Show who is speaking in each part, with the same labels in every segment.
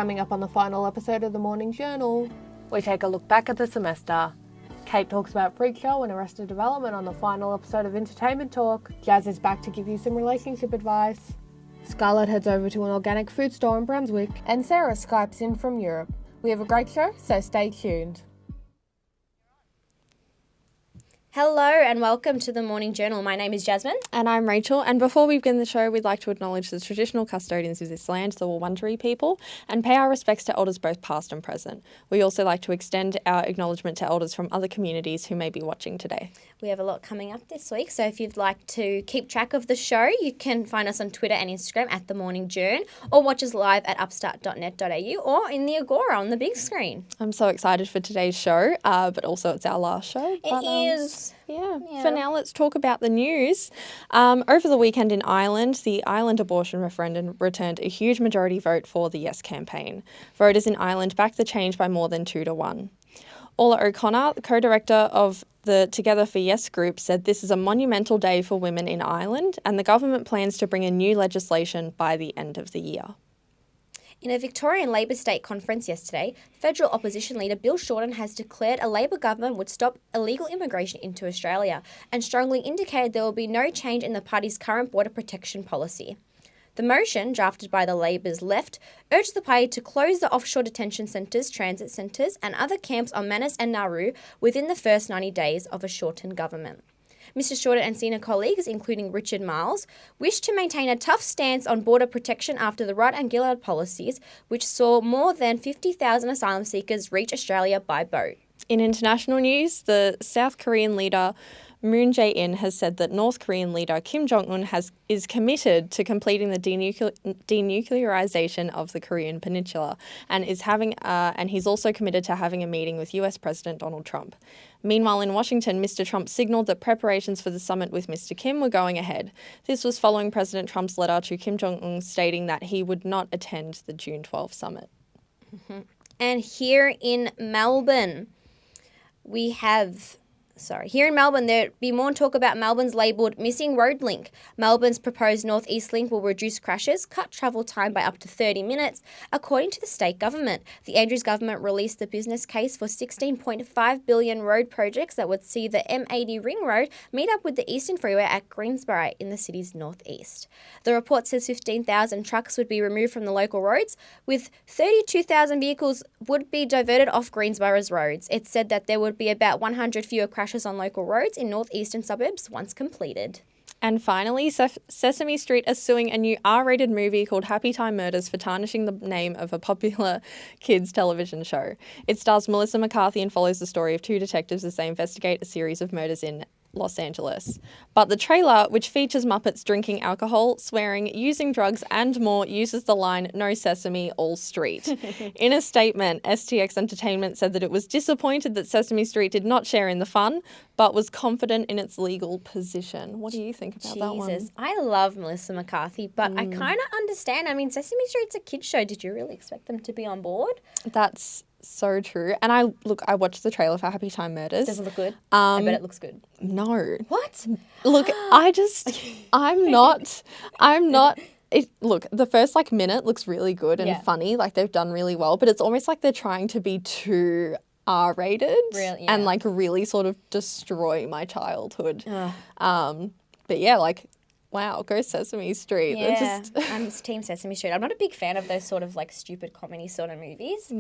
Speaker 1: Coming up on the final episode of the Morning Journal,
Speaker 2: We take a look back at the semester.
Speaker 1: Kate talks about Freak Show and Arrested Development on the final episode of Entertainment Talk. Jazz is back to give you some relationship advice. Scarlett heads over to an organic food store in Brunswick, and Sarah Skypes in from Europe. We have a great show, so stay tuned.
Speaker 3: Hello and welcome to the Morning Journal. My name is Jasmine.
Speaker 2: And I'm Rachel. And before we begin the show, we'd like to acknowledge the traditional custodians of this land, the Wurundjeri people, and pay our respects to elders both past and present. We also like to extend our acknowledgement to elders from other communities who may be watching today.
Speaker 3: We have a lot coming up this week, so if you'd like to keep track of the show, you can find us on Twitter and Instagram at The Morning Journ, or watch us live at upstart.net.au or in the Agora on the big screen.
Speaker 2: I'm so excited for today's show, but also it's our last show.
Speaker 3: It is.
Speaker 2: Yeah. For now, let's talk about the news. Over the weekend in Ireland, the Ireland abortion referendum returned a huge majority vote for the Yes campaign. Voters in Ireland backed the change by more than 2-1. Orla O'Connor, the co-director of the Together for Yes group, said this is a monumental day for women in Ireland and the government plans to bring in new legislation by the end of the year.
Speaker 3: In a Victorian Labor State conference yesterday, federal opposition leader Bill Shorten has declared a Labor government would stop illegal immigration into Australia and strongly indicated there will be no change in the party's current border protection policy. The motion, drafted by the Labor's left, urged the party to close the offshore detention centres, transit centres and other camps on Manus and Nauru within the first 90 days of a Shorten government. Mr Shorten and senior colleagues, including Richard Marles, wish to maintain a tough stance on border protection after the Rudd and Gillard policies, which saw more than 50,000 asylum seekers reach Australia by boat.
Speaker 2: In international news, the South Korean leader Moon Jae-in has said that North Korean leader Kim Jong-un is committed to completing the denuclearization of the Korean Peninsula and he's also committed to having a meeting with US President Donald Trump. Meanwhile, in Washington, Mr. Trump signalled that preparations for the summit with Mr. Kim were going ahead. This was following President Trump's letter to Kim Jong-un stating that he would not attend the June 12 summit.
Speaker 3: Mm-hmm. And here in Melbourne, Here in Melbourne, there'd be more talk about Melbourne's labelled Missing Road Link. Melbourne's proposed North East Link will reduce crashes, cut travel time by up to 30 minutes, according to the state government. The Andrews government released the business case for $16.5 billion road projects that would see the M80 Ring Road meet up with the Eastern Freeway at Greensboro in the city's northeast. The report says 15,000 trucks would be removed from the local roads, with 32,000 vehicles would be diverted off Greensboro's roads. It said that there would be about 100 fewer crashes on local roads in northeastern suburbs once completed.
Speaker 2: And finally, Sesame Street is suing a new R-rated movie called Happy Time Murders for tarnishing the name of a popular kids' television show. It stars Melissa McCarthy and follows the story of two detectives as they investigate a series of murders in Los Angeles. But the trailer, which features Muppets drinking alcohol, swearing, using drugs and more, uses the line, "No Sesame, all street." In a statement, STX Entertainment said that it was disappointed that Sesame Street did not share in the fun, but was confident in its legal position. What do you think about that one?
Speaker 3: Jesus, I love Melissa McCarthy, but I kind of understand. I mean, Sesame Street's a kid's show. Did you really expect them to be on board?
Speaker 2: That's so true. And I watched the trailer for Happy Time Murders.
Speaker 3: Does it look good? I bet it looks good.
Speaker 2: No.
Speaker 3: What?
Speaker 2: Look, look, the first minute looks really good and funny. Like they've done really well, but it's almost like they're trying to be too R-rated and really sort of destroy my childhood. But yeah, wow, go Sesame Street.
Speaker 3: Yeah, I'm Team Sesame Street. I'm not a big fan of those sort of stupid comedy sort of movies.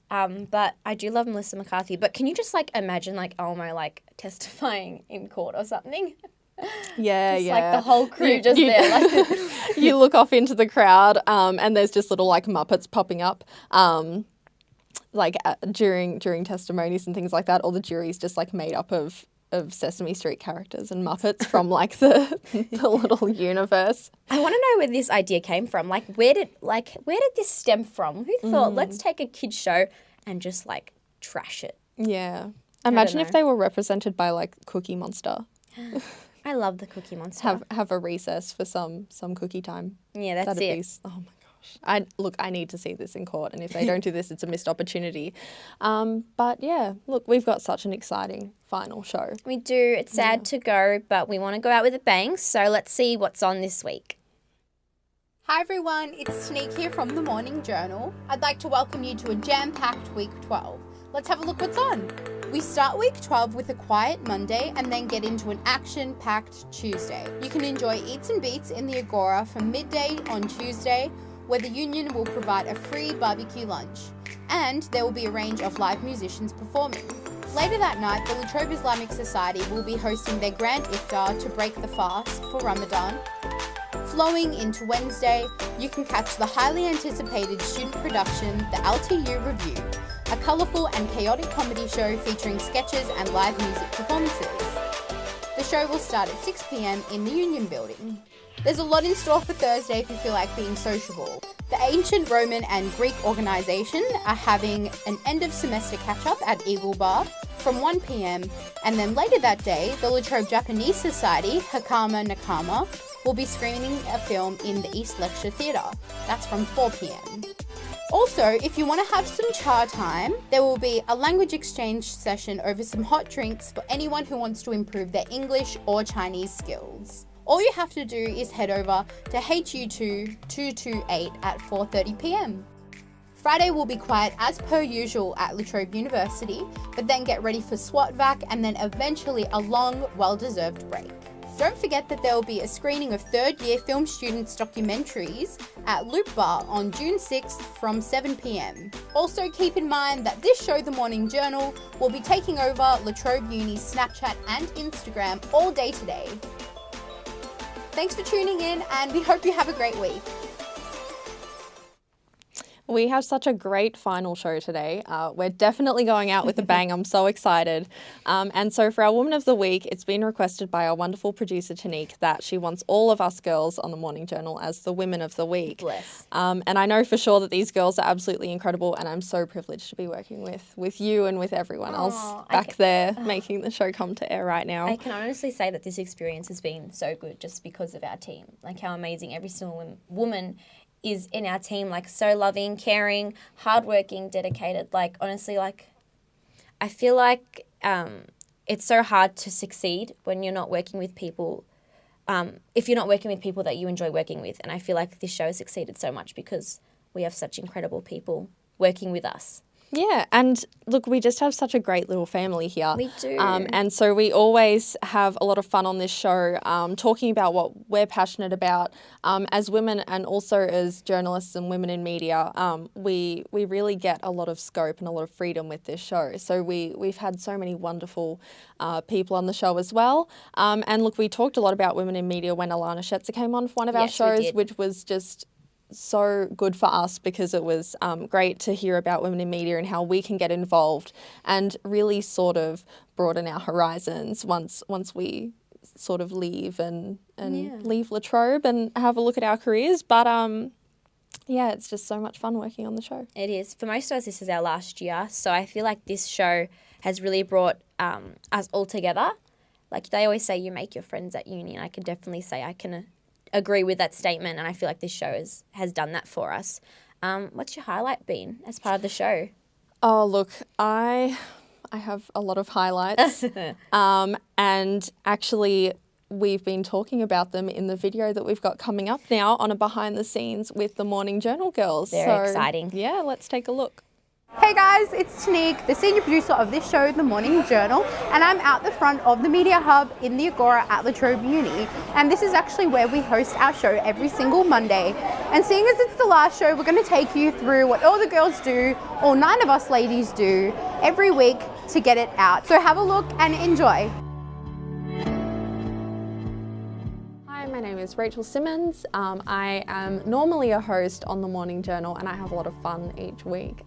Speaker 3: But I do love Melissa McCarthy. But can you just imagine Elmo testifying in court or something?
Speaker 2: Yeah,
Speaker 3: just the whole crew there.
Speaker 2: You look off into the crowd and there's just little Muppets popping up. During testimonies and things like that, all the jury's just made up of Sesame Street characters and Muppets from the little universe.
Speaker 3: I want to know where this idea came from. Where did this stem from? Who thought let's take a kids show and just trash it?
Speaker 2: Yeah. Imagine if they were represented by Cookie Monster.
Speaker 3: I love the Cookie Monster.
Speaker 2: Have a recess for some cookie time.
Speaker 3: Yeah, that's it.
Speaker 2: Oh my gosh. I need to see this in court, and if they don't do this, it's a missed opportunity. But yeah, look, we've got such an exciting final show.
Speaker 3: We do. It's sad to go, but we want to go out with a bang, so let's see what's on this week.
Speaker 4: Hi everyone, it's Tanique here from the Morning Journal. I'd like to welcome you to a jam-packed week 12. Let's have a look what's on. We start week 12 with a quiet Monday and then get into an action-packed Tuesday. You can enjoy Eats and Beats in the Agora from midday on Tuesday, where the union will provide a free barbecue lunch. And there will be a range of live musicians performing. Later that night, the Latrobe Islamic Society will be hosting their grand iftar to break the fast for Ramadan. Flowing into Wednesday, you can catch the highly anticipated student production, the LTU Review, a colourful and chaotic comedy show featuring sketches and live music performances. The show will start at 6 p.m. in the Union Building. There's a lot in store for Thursday if you feel like being sociable. The ancient Roman and Greek organisation are having an end-of-semester catch-up at Eagle Bar from 1 p.m. and then later that day, the Latrobe Japanese Society, Hakama Nakama, will be screening a film in the East Lecture Theatre. That's from 4 p.m. Also, if you want to have some cha time, there will be a language exchange session over some hot drinks for anyone who wants to improve their English or Chinese skills. All you have to do is head over to HU2 228 at 4:30 p.m. Friday will be quiet as per usual at Latrobe University, but then get ready for SWAT vac and then eventually a long, well-deserved break. Don't forget that there will be a screening of third-year film students' documentaries at Loop Bar on June 6th from 7 p.m. Also keep in mind that this show, The Morning Journal, will be taking over Latrobe Uni's Snapchat and Instagram all day today. Thanks for tuning in and we hope you have a great week.
Speaker 2: We have such a great final show today. We're definitely going out with a bang. I'm so excited. And so for our Woman of the Week, it's been requested by our wonderful producer, Tanique, that she wants all of us girls on the Morning Journal as the Women of the Week.
Speaker 3: Bless.
Speaker 2: And I know for sure that these girls are absolutely incredible and I'm so privileged to be working with you and with everyone else back there making the show come to air right now.
Speaker 3: I can honestly say that this experience has been so good just because of our team. Like how amazing every single woman is in our team, like so loving, caring, hardworking, dedicated. Like honestly, like I feel like it's so hard to succeed when you're not working with people. If you're not working with people that you enjoy working with, and I feel like this show has succeeded so much because we have such incredible people working with us.
Speaker 2: Yeah, and look, we just have such a great little family here.
Speaker 3: We do.
Speaker 2: And so we always have a lot of fun on this show, talking about what we're passionate about as women and also as journalists and women in media. We really get a lot of scope and a lot of freedom with this show. So we've had so many wonderful people on the show as well. And look, we talked a lot about women in media when Alana Schetzer came on for one of our shows, which was just so good for us because it was great to hear about women in media and how we can get involved and really sort of broaden our horizons once we sort of leave and leave Latrobe and have a look at our careers. But yeah, it's just so much fun working on the show.
Speaker 3: It is. For most of us, this is our last year. So I feel like this show has really brought us all together. Like they always say, you make your friends at uni. And I can definitely say I can agree with that statement, and I feel like this show has done that for us. What's your highlight been as part of the show?
Speaker 2: Oh, look, I have a lot of highlights, and actually we've been talking about them in the video that we've got coming up now on a behind the scenes with the Morning Journal girls.
Speaker 3: Very exciting.
Speaker 2: Yeah, let's take a look.
Speaker 4: Hey guys, it's Tanique, the senior producer of this show, The Morning Journal, and I'm out the front of the Media Hub in the Agora at Latrobe Uni, and this is actually where we host our show every single Monday. And seeing as it's the last show, we're going to take you through what all the girls do, all 9 of us ladies do, every week to get it out. So have a look and enjoy.
Speaker 2: My name is Rachel Simmons. I am normally a host on the Morning Journal and I have a lot of fun each week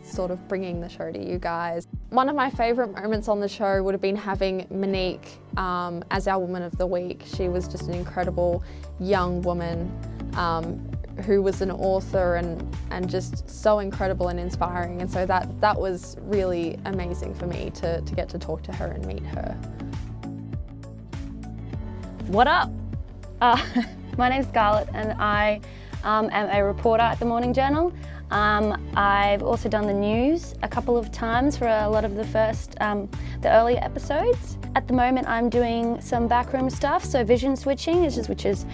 Speaker 2: sort of bringing the show to you guys. One of my favourite moments on the show would have been having Monique as our Woman of the Week. She was just an incredible young woman who was an author and just so incredible and inspiring, and so that was really amazing for me to get to talk to her and meet her.
Speaker 5: What up? My name's Scarlett and I am a reporter at the Morning Journal. I've also done the news a couple of times for a lot of the earlier episodes. At the moment I'm doing some backroom stuff, so vision switching, which is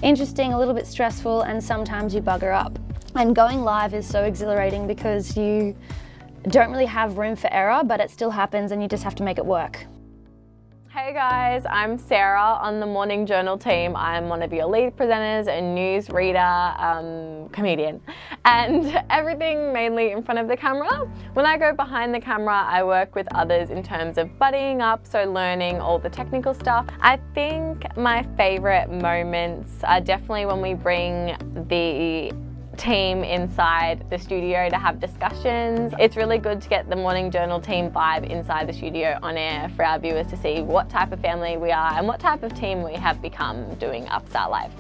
Speaker 5: interesting, a little bit stressful, and sometimes you bugger up. And going live is so exhilarating because you don't really have room for error, but it still happens and you just have to make it work.
Speaker 6: Hey guys, I'm Sarah on the Morning Journal team. I'm one of your lead presenters, a news reader, comedian, and everything mainly in front of the camera. When I go behind the camera, I work with others in terms of buddying up, so learning all the technical stuff. I think my favorite moments are definitely when we bring the team inside the studio to have discussions. It's really good to get the Morning Journal team vibe inside the studio on air for our viewers to see what type of family we are and what type of team we have become doing Upstart Live.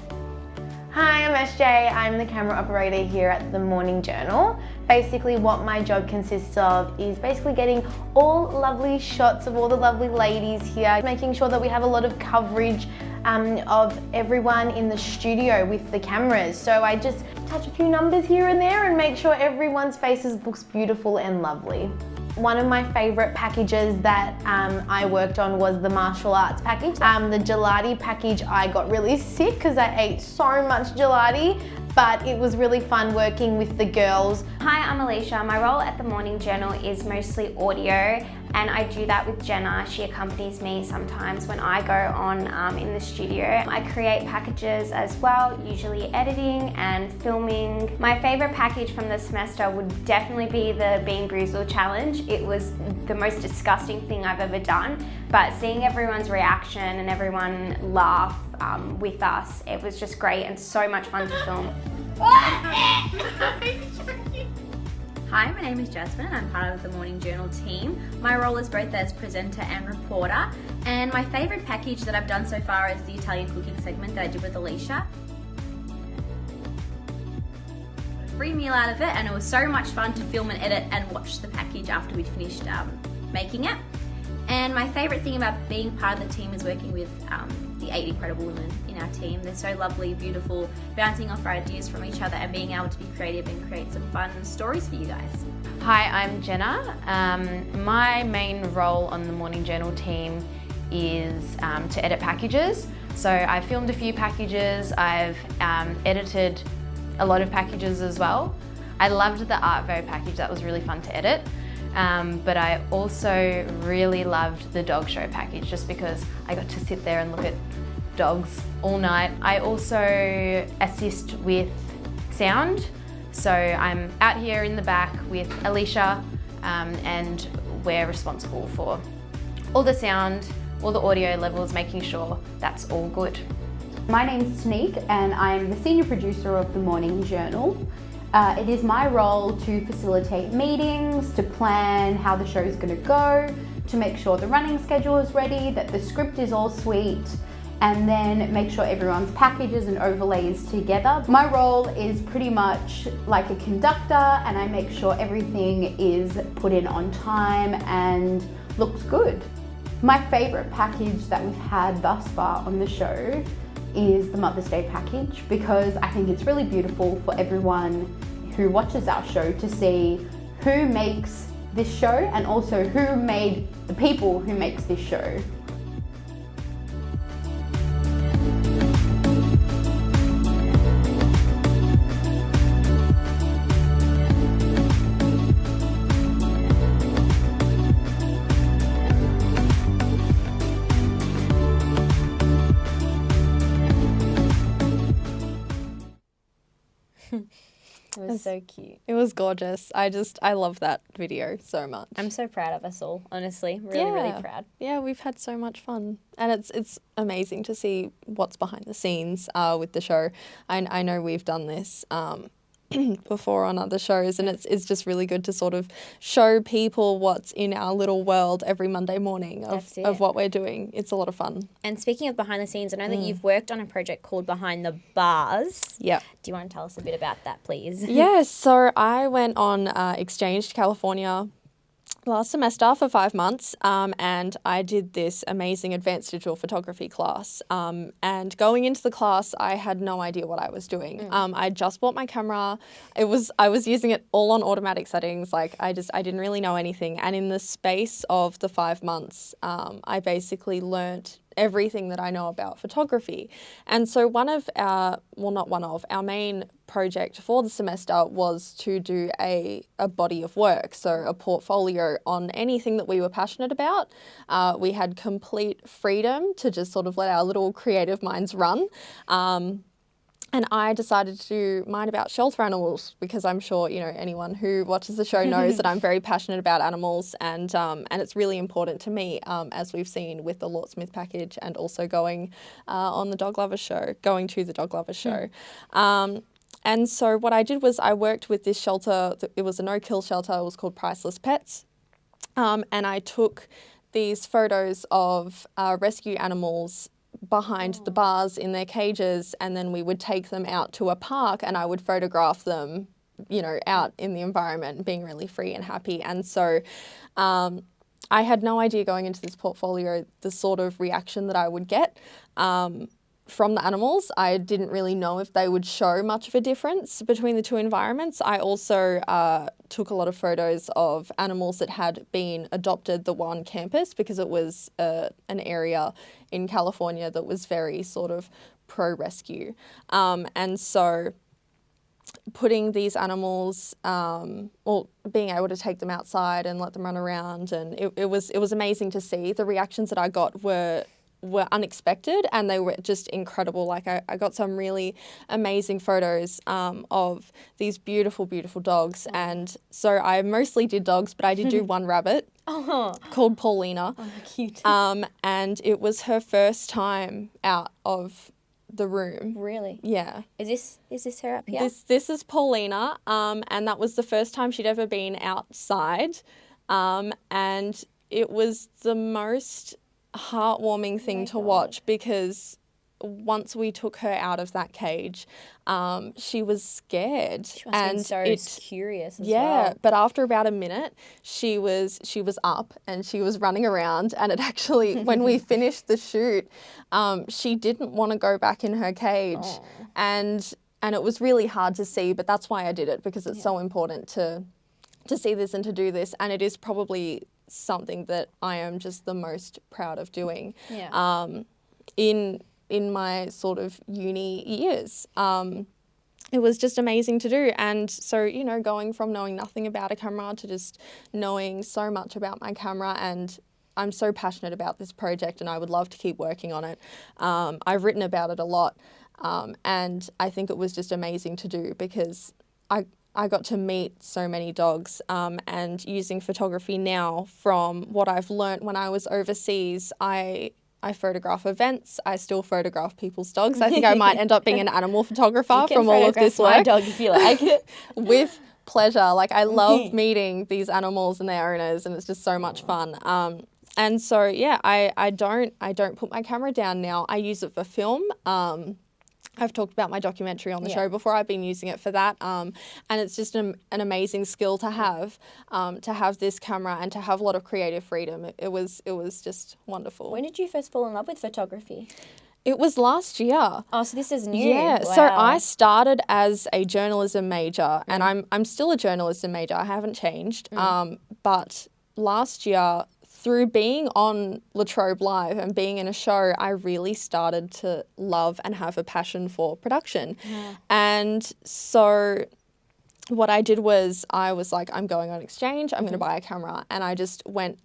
Speaker 7: Hi, I'm SJ. I'm the camera operator here at the Morning Journal. Basically what my job consists of is basically getting all lovely shots of all the lovely ladies here, making sure that we have a lot of coverage of everyone in the studio with the cameras. So I just touch a few numbers here and there and make sure everyone's faces looks beautiful and lovely. One of my favourite packages that I worked on was the martial arts package. The gelati package, I got really sick because I ate so much gelati, but it was really fun working with the girls.
Speaker 8: Hi, I'm Alicia. My role at the Morning Journal is mostly audio, and I do that with Jenna. She accompanies me sometimes when I go on in the studio. I create packages as well, usually editing and filming. My favourite package from the semester would definitely be the Bean Grizzle Challenge. It was the most disgusting thing I've ever done, but seeing everyone's reaction and everyone laugh with us, it was just great and so much fun to film.
Speaker 9: Hi, my name is Jasmine. I'm part of the Morning Journal team. My role is both as presenter and reporter, and my favourite package that I've done so far is the Italian cooking segment that I did with Alicia. Free meal out of it, and it was so much fun to film and edit and watch the package after we'd finished making it. And my favourite thing about being part of the team is working with the 8 incredible women in our team. They're so lovely, beautiful, bouncing off our ideas from each other and being able to be creative and create some fun stories for you guys.
Speaker 10: Hi, I'm Jenna. My main role on the Morning Journal team is to edit packages. So I filmed a few packages, I've edited a lot of packages as well. I loved the Art Vogue package, that was really fun to edit. But I also really loved the dog show package just because I got to sit there and look at dogs all night. I also assist with sound, so I'm out here in the back with Alicia and we're responsible for all the sound, all the audio levels, making sure that's all good.
Speaker 11: My name's Tanique and I'm the senior producer of the Morning Journal. It is my role to facilitate meetings, to plan how the show is going to go, to make sure the running schedule is ready, that the script is all sweet, and then make sure everyone's packages and overlays together. My role is pretty much like a conductor, and I make sure everything is put in on time and looks good. My favourite package that we've had thus far on the show is the Mother's Day package, because I think it's really beautiful for everyone who watches our show to see who makes this show and also who made the people who makes this show.
Speaker 2: It was so cute. It was gorgeous. I love that video so much.
Speaker 3: I'm so proud of us all, honestly. Really proud.
Speaker 2: Yeah, we've had so much fun. And it's amazing to see what's behind the scenes with the show. I know we've done this before on other shows, and it's just really good to sort of show people what's in our little world every Monday morning of what we're doing. It's a lot of fun.
Speaker 3: And speaking of behind the scenes, I know that you've worked on a project called Behind the Bars.
Speaker 2: Yeah.
Speaker 3: Do you want to tell us a bit about that, please?
Speaker 2: Yes, so I went on exchange to California last semester for 5 months, and I did this amazing advanced digital photography class. And going into the class, I had no idea what I was doing. I just bought my camera. I was using it all on automatic settings. Like I didn't really know anything. And in the space of the 5 months, I basically learnt everything that I know about photography. And so our main project for the semester was to do a body of work, so a portfolio on anything that we were passionate about. We had complete freedom to just sort of let our little creative minds run. And I decided to do mine about shelter animals because I'm sure, you know, anyone who watches the show knows that I'm very passionate about animals, and it's really important to me, as we've seen with the Lort Smith package and also going to the Dog Lovers show. And so what I did was I worked with this shelter. It was a no-kill shelter. It was called Priceless Pets. And I took these photos of rescue animals behind the bars in their cages, and then we would take them out to a park and I would photograph them, you know, out in the environment, being really free and happy. And so I had no idea going into this portfolio the sort of reaction that I would get from the animals. I didn't really know if they would show much of a difference between the two environments. I also took a lot of photos of animals that had been adopted the one campus, because it was an area in California that was very sort of pro-rescue. And so putting these animals, being able to take them outside and let them run around, and it was amazing to see. The reactions that I got were unexpected, and they were just incredible. Like I got some really amazing photos of these beautiful, beautiful dogs. And so I mostly did dogs, but I did do one rabbit called Paulina.
Speaker 3: Oh, cute.
Speaker 2: And it was her first time out of the room.
Speaker 3: Really?
Speaker 2: Yeah.
Speaker 3: Is this her up here?
Speaker 2: This is Paulina, and that was the first time she'd ever been outside, and it was the most heartwarming thing to watch, because once we took her out of that cage, she was scared.
Speaker 3: She must have been so curious as well.
Speaker 2: Yeah, but after about a minute, she was up and she was running around, and it actually, when we finished the shoot, she didn't want to go back in her cage, and it was really hard to see, but that's why I did it, because it's so important to see this and to do this, and it is probably something that I am just the most proud of doing. In my sort of uni years. It was just amazing to do. And so, you know, going from knowing nothing about a camera to just knowing so much about my camera, and I'm so passionate about this project and I would love to keep working on it. I've written about it a lot, and I think it was just amazing to do, because I got to meet so many dogs, and using photography now, from what I've learnt when I was overseas, I photograph events. I still photograph people's dogs. I think I might end up being an animal photographer from all of this work.
Speaker 3: My dog if you like.
Speaker 2: With pleasure. Like, I love meeting these animals and their owners, and it's just so much fun. And so yeah, I don't put my camera down now. I use it for film. I've talked about my documentary on the show before. I've been using it for that, and it's just an amazing skill to have this camera and to have a lot of creative freedom. It was just wonderful.
Speaker 3: When did you first fall in love with photography?
Speaker 2: It was last year.
Speaker 3: Oh, so this is new.
Speaker 2: Yeah,
Speaker 3: wow.
Speaker 2: So I started as a journalism major, and I'm still a journalism major. I haven't changed. But last year, through being on La Trobe Live and being in a show, I really started to love and have a passion for production. And so what I did was, I was like, I'm going on exchange, I'm going to buy a camera. And I just went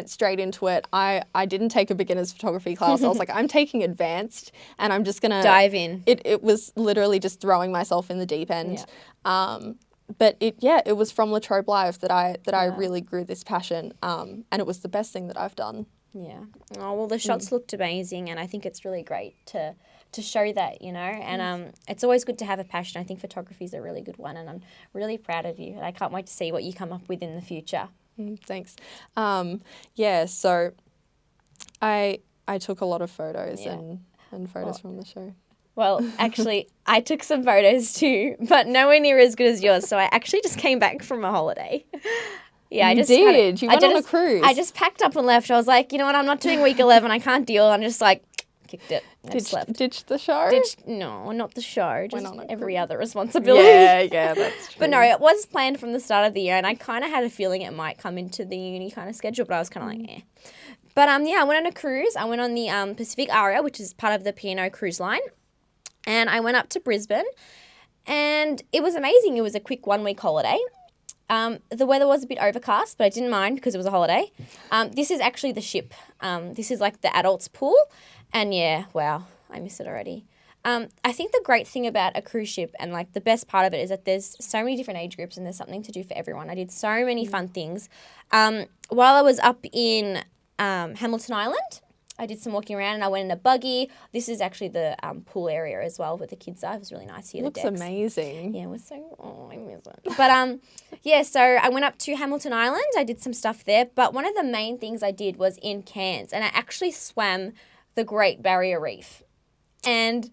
Speaker 2: straight into it. I didn't take a beginner's photography class. I was like, I'm taking advanced, and I'm just going to
Speaker 3: dive in.
Speaker 2: It was literally just throwing myself in the deep end. But it was from La Trobe Live that I really grew this passion, and it was the best thing that I've done.
Speaker 3: Yeah. Oh, well, the shots looked amazing, and I think it's really great to show that, you know, and it's always good to have a passion. I think photography is a really good one, and I'm really proud of you, and I can't wait to see what you come up with in the future.
Speaker 2: Thanks. So I took a lot of photos and photos from the show.
Speaker 3: Well, actually, I took some photos too, but nowhere near as good as yours. So I actually just came back from a holiday. Yeah,
Speaker 2: You went on a cruise.
Speaker 3: I just packed up and left. I was like, you know what, I'm not doing week 11. I can't deal. I'm just like, kicked it. I just left.
Speaker 2: Ditched the show?
Speaker 3: No, not the show. Just
Speaker 2: on
Speaker 3: every other responsibility.
Speaker 2: Yeah, that's true.
Speaker 3: But no, it was planned from the start of the year, and I kind of had a feeling it might come into the uni kind of schedule, but I was kind of like, eh. But I went on a cruise. I went on the Pacific Aria, which is part of the P&O cruise line. And I went up to Brisbane and it was amazing. It was a quick 1-week holiday. The weather was a bit overcast, but I didn't mind because it was a holiday. This is actually the ship. This is like the adults pool. And yeah, wow, I miss it already. I think the great thing about a cruise ship and like the best part of it is that there's so many different age groups and there's something to do for everyone. I did so many fun things. While I was up in Hamilton Island, I did some walking around and I went in a buggy. This is actually the pool area as well where the kids are. It was really nice here.
Speaker 2: Looks amazing.
Speaker 3: Yeah, it was so, I miss it. But so I went up to Hamilton Island. I did some stuff there. But one of the main things I did was in Cairns and I actually swam the Great Barrier Reef. And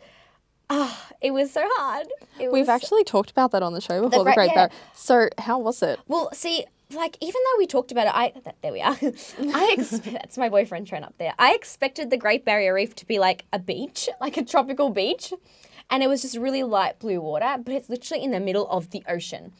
Speaker 3: it was so hard.
Speaker 2: We've actually talked about that on the show before, the Great Barrier. So how was it?
Speaker 3: Well, see, like, even though we talked about it, there we are. That's my boyfriend Trent up there. I expected the Great Barrier Reef to be like a beach, like a tropical beach. And it was just really light blue water, but it's literally in the middle of the ocean.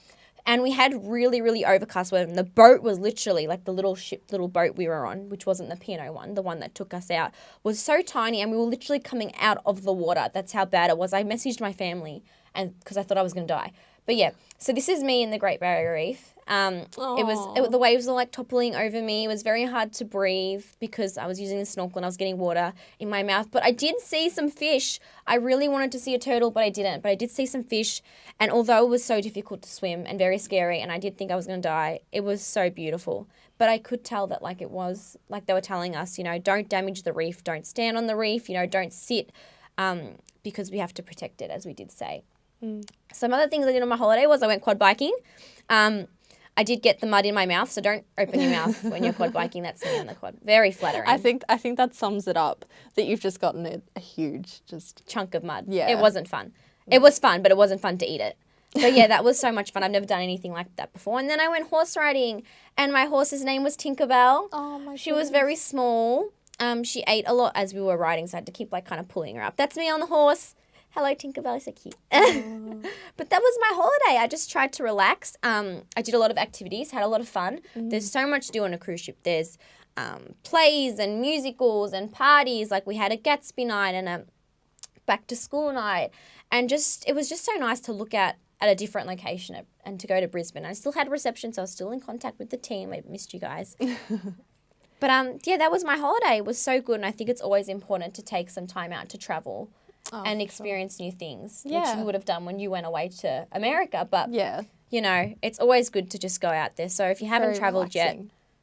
Speaker 3: And we had really, really overcast weather. And the boat was literally like the little boat we were on, which wasn't the P&O one, the one that took us out, was so tiny. And we were literally coming out of the water. That's how bad it was. I messaged my family and because I thought I was going to die. But yeah, so this is me in the Great Barrier Reef. The waves were like toppling over me. It was very hard to breathe because I was using the snorkel and I was getting water in my mouth. But I did see some fish. I really wanted to see a turtle, but I didn't. But I did see some fish. And although it was so difficult to swim and very scary and I did think I was going to die, it was so beautiful. But I could tell that like it was, like they were telling us, don't damage the reef, don't stand on the reef, don't sit because we have to protect it, as we did say. Some other things I did on my holiday was I went quad biking. I did get the mud in my mouth, so don't open your mouth when you're quad biking. That's me on the quad. Very flattering.
Speaker 2: I think that sums it up, that you've just gotten a huge
Speaker 3: chunk of mud.
Speaker 2: Yeah.
Speaker 3: It wasn't fun. It was fun, but it wasn't fun to eat it. But yeah, that was so much fun. I've never done anything like that before. And then I went horse riding, and my horse's name was Tinkerbell.
Speaker 2: Oh my
Speaker 3: She was very small. She ate a lot as we were riding, so I had to keep like kind of pulling her up. That's me on the horse. Hello, Tinkerbell, so cute. But that was my holiday. I just tried to relax. I did a lot of activities, had a lot of fun. There's so much to do on a cruise ship. There's plays and musicals and parties. Like we had a Gatsby night and a back to school night. And it was just so nice to look at a different location and to go to Brisbane. I still had reception, so I was still in contact with the team. I missed you guys. But that was my holiday. It was so good. And I think it's always important to take some time out to travel. And experience new things, which you would have done when you went away to America. But, it's always good to just go out there. So if you haven't travelled yet,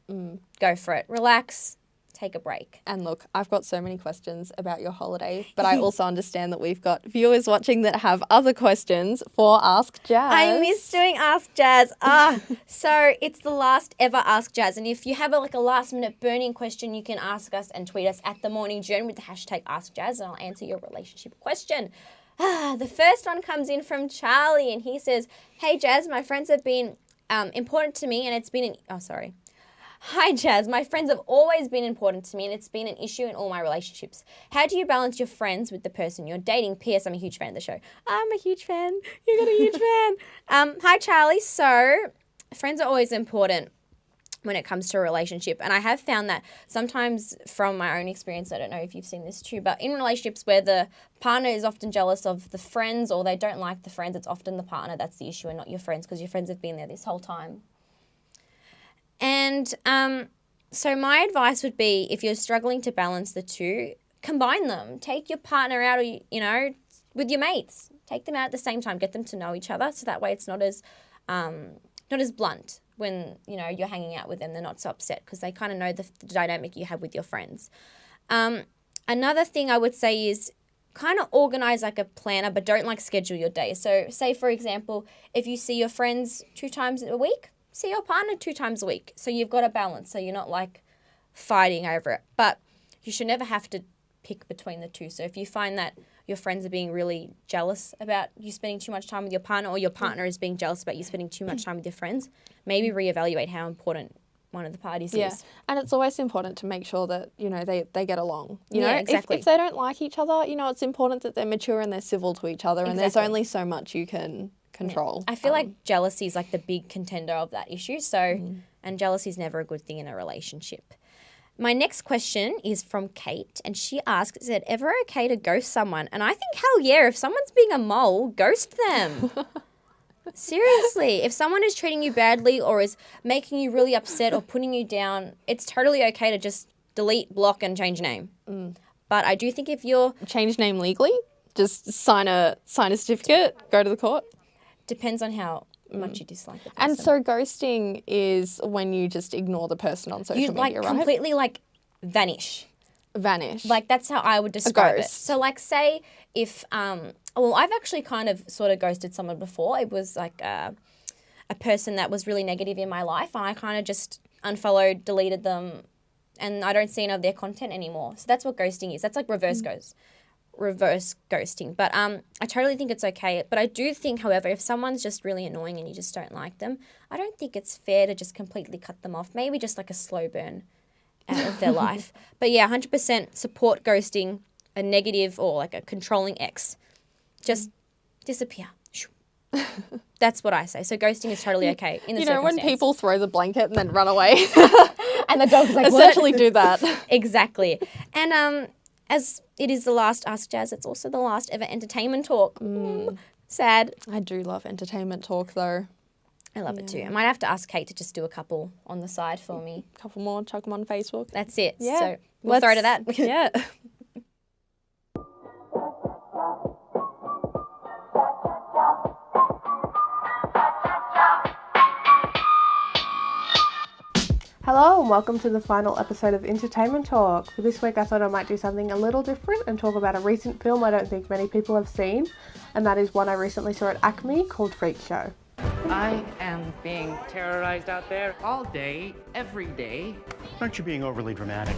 Speaker 3: go for it. Relax, take a break.
Speaker 2: And look, I've got so many questions about your holiday, but I also understand that we've got viewers watching that have other questions for Ask Jazz.
Speaker 3: I miss doing Ask Jazz. So it's the last ever Ask Jazz. And if you have a last minute burning question, you can ask us and tweet us at The Morning Journal with the hashtag Ask Jazz and I'll answer your relationship question. The first one comes in from Charlie and he says, "Hey Jazz, my friends have been important to me and it's been Hi Jazz, my friends have always been important to me and it's been an issue in all my relationships. How do you balance your friends with the person you're dating? P.S. I'm a huge fan of the show." I'm a huge fan. You got a huge fan. Hi Charlie. So friends are always important when it comes to a relationship. And I have found that sometimes from my own experience, I don't know if you've seen this too, but in relationships where the partner is often jealous of the friends or they don't like the friends, it's often the partner that's the issue and not your friends because your friends have been there this whole time. And so my advice would be if you're struggling to balance the two, combine them. Take your partner out, with your mates. Take them out at the same time. Get them to know each other so that way it's not as blunt when, you're hanging out with them. They're not so upset because they kind of know the dynamic you have with your friends. Another thing I would say is kind of organize like a planner, but don't schedule your day. So say, for example, if you see your friends 2 times a week, see your partner 2 times a week. So you've got a balance. So you're not fighting over it. But you should never have to pick between the two. So if you find that your friends are being really jealous about you spending too much time with your partner or your partner is being jealous about you spending too much time with your friends, maybe reevaluate how important one of the parties is.
Speaker 2: And it's always important to make sure that, they get along.
Speaker 3: Exactly.
Speaker 2: If they don't like each other, it's important that they're mature and they're civil to each other and there's only so much you can control.
Speaker 3: I feel like jealousy is the big contender of that issue. So, and jealousy is never a good thing in a relationship. My next question is from Kate, and she asks, is it ever okay to ghost someone? And I think, hell yeah, if someone's being a mole, ghost them. Seriously, if someone is treating you badly or is making you really upset or putting you down, it's totally okay to just delete, block, and change name. But I do think if you're...
Speaker 2: Change name legally? Just sign a certificate, go to the court?
Speaker 3: Depends on how much you dislike the person.
Speaker 2: And so ghosting is when you just ignore the person on social media, right?
Speaker 3: You completely vanish.
Speaker 2: Vanish.
Speaker 3: Like, that's how I would describe it.
Speaker 2: ghost.
Speaker 3: So, like, say if, well, I've actually kind of sort of ghosted someone before. It was like a person that was really negative in my life, and I kind of just unfollowed, deleted them, and I don't see any of their content anymore. So that's what ghosting is. That's like reverse ghosting. But I totally think it's okay. But I do think, however, if someone's just really annoying and you just don't like them, I don't think it's fair to just completely cut them off. Maybe just like a slow burn out of their life. But yeah, 100% support ghosting, a negative or like a controlling ex. Just disappear. That's what I say. So ghosting is totally okay in the circumstance.
Speaker 2: When people throw the blanket and then run away.
Speaker 3: And the dog's like,
Speaker 2: essentially do that.
Speaker 3: Exactly. And as it is the last Ask Jazz, it's also the last ever entertainment talk. Sad.
Speaker 2: I do love entertainment talk though.
Speaker 3: I love it too. I might have to ask Kate to just do a couple on the side for me.
Speaker 2: A couple more, chuck them on Facebook.
Speaker 3: That's it.
Speaker 2: Yeah.
Speaker 3: So we'll throw to that.
Speaker 2: Yeah.
Speaker 1: Hello and welcome to the final episode of Entertainment Talk. For this week I thought I might do something a little different and talk about a recent film I don't think many people have seen, and that is one I recently saw at Acme called Freak Show.
Speaker 12: I am being terrorized out there all day, every day.
Speaker 13: Aren't you being overly dramatic?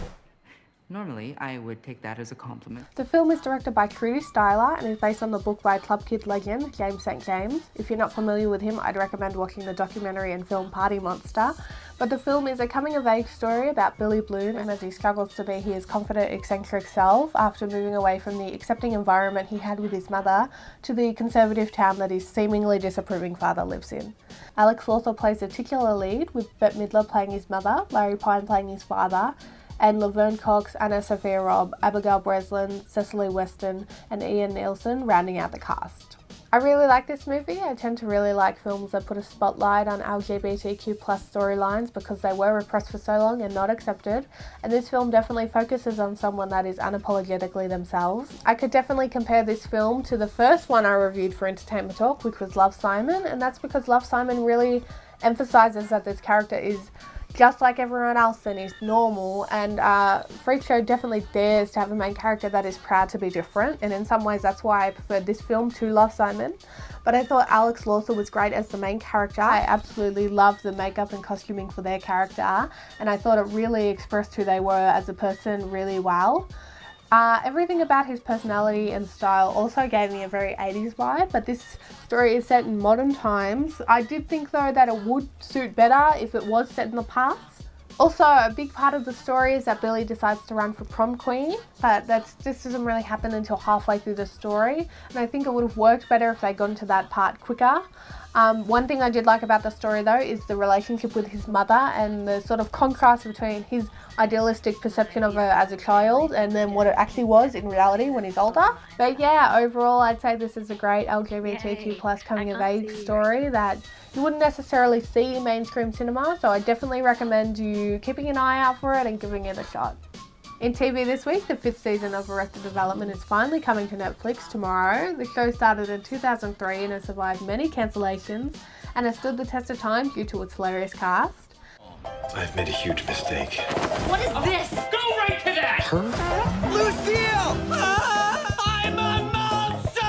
Speaker 12: Normally, I would take that as a compliment.
Speaker 1: The film is directed by Trudy Styler and is based on the book by Club Kid legend James St. James. If you're not familiar with him, I'd recommend watching the documentary and film Party Monster. But the film is a coming-of-age story about Billy Bloom and as he struggles to be his confident, eccentric self after moving away from the accepting environment he had with his mother to the conservative town that his seemingly disapproving father lives in. Alex Lawther plays the titular lead, with Bette Midler playing his mother, Larry Pine playing his father, and Laverne Cox, Anna Sophia Robb, Abigail Breslin, Cecily Weston, and Ian Nielsen rounding out the cast. I really like this movie. I tend to really like films that put a spotlight on LGBTQ+ storylines because they were repressed for so long and not accepted, and this film definitely focuses on someone that is unapologetically themselves. I could definitely compare this film to the first one I reviewed for Entertainment Talk, which was Love, Simon, and that's because Love, Simon really emphasises that this character is just like everyone else and is normal, and Freak Show definitely dares to have a main character that is proud to be different, and in some ways that's why I preferred this film to Love, Simon. But I thought Alex Lawther was great as the main character. I absolutely loved the makeup and costuming for their character, and I thought it really expressed who they were as a person really well. Everything about his personality and style also gave me a very 80s vibe, but this story is set in modern times. I did think though that it would suit better if it was set in the past. Also, a big part of the story is that Billy decides to run for prom queen, but this doesn't really happen until halfway through the story, and I think it would have worked better if they'd gone to that part quicker. One thing I did like about the story though is the relationship with his mother and the sort of contrast between his idealistic perception of her as a child and then what it actually was in reality when he's older. But yeah, overall I'd say this is a great LGBTQ+ coming of age story that you wouldn't necessarily see in mainstream cinema, so I definitely recommend you keeping an eye out for it and giving it a shot. In TV this week, the 5th season of Arrested Development is finally coming to Netflix tomorrow. The show started in 2003 and has survived many cancellations and has stood the test of time due to its hilarious cast.
Speaker 14: I've made a huge mistake.
Speaker 9: What is this?
Speaker 12: Go right to that!
Speaker 14: Her?
Speaker 12: Lucille! I'm a monster!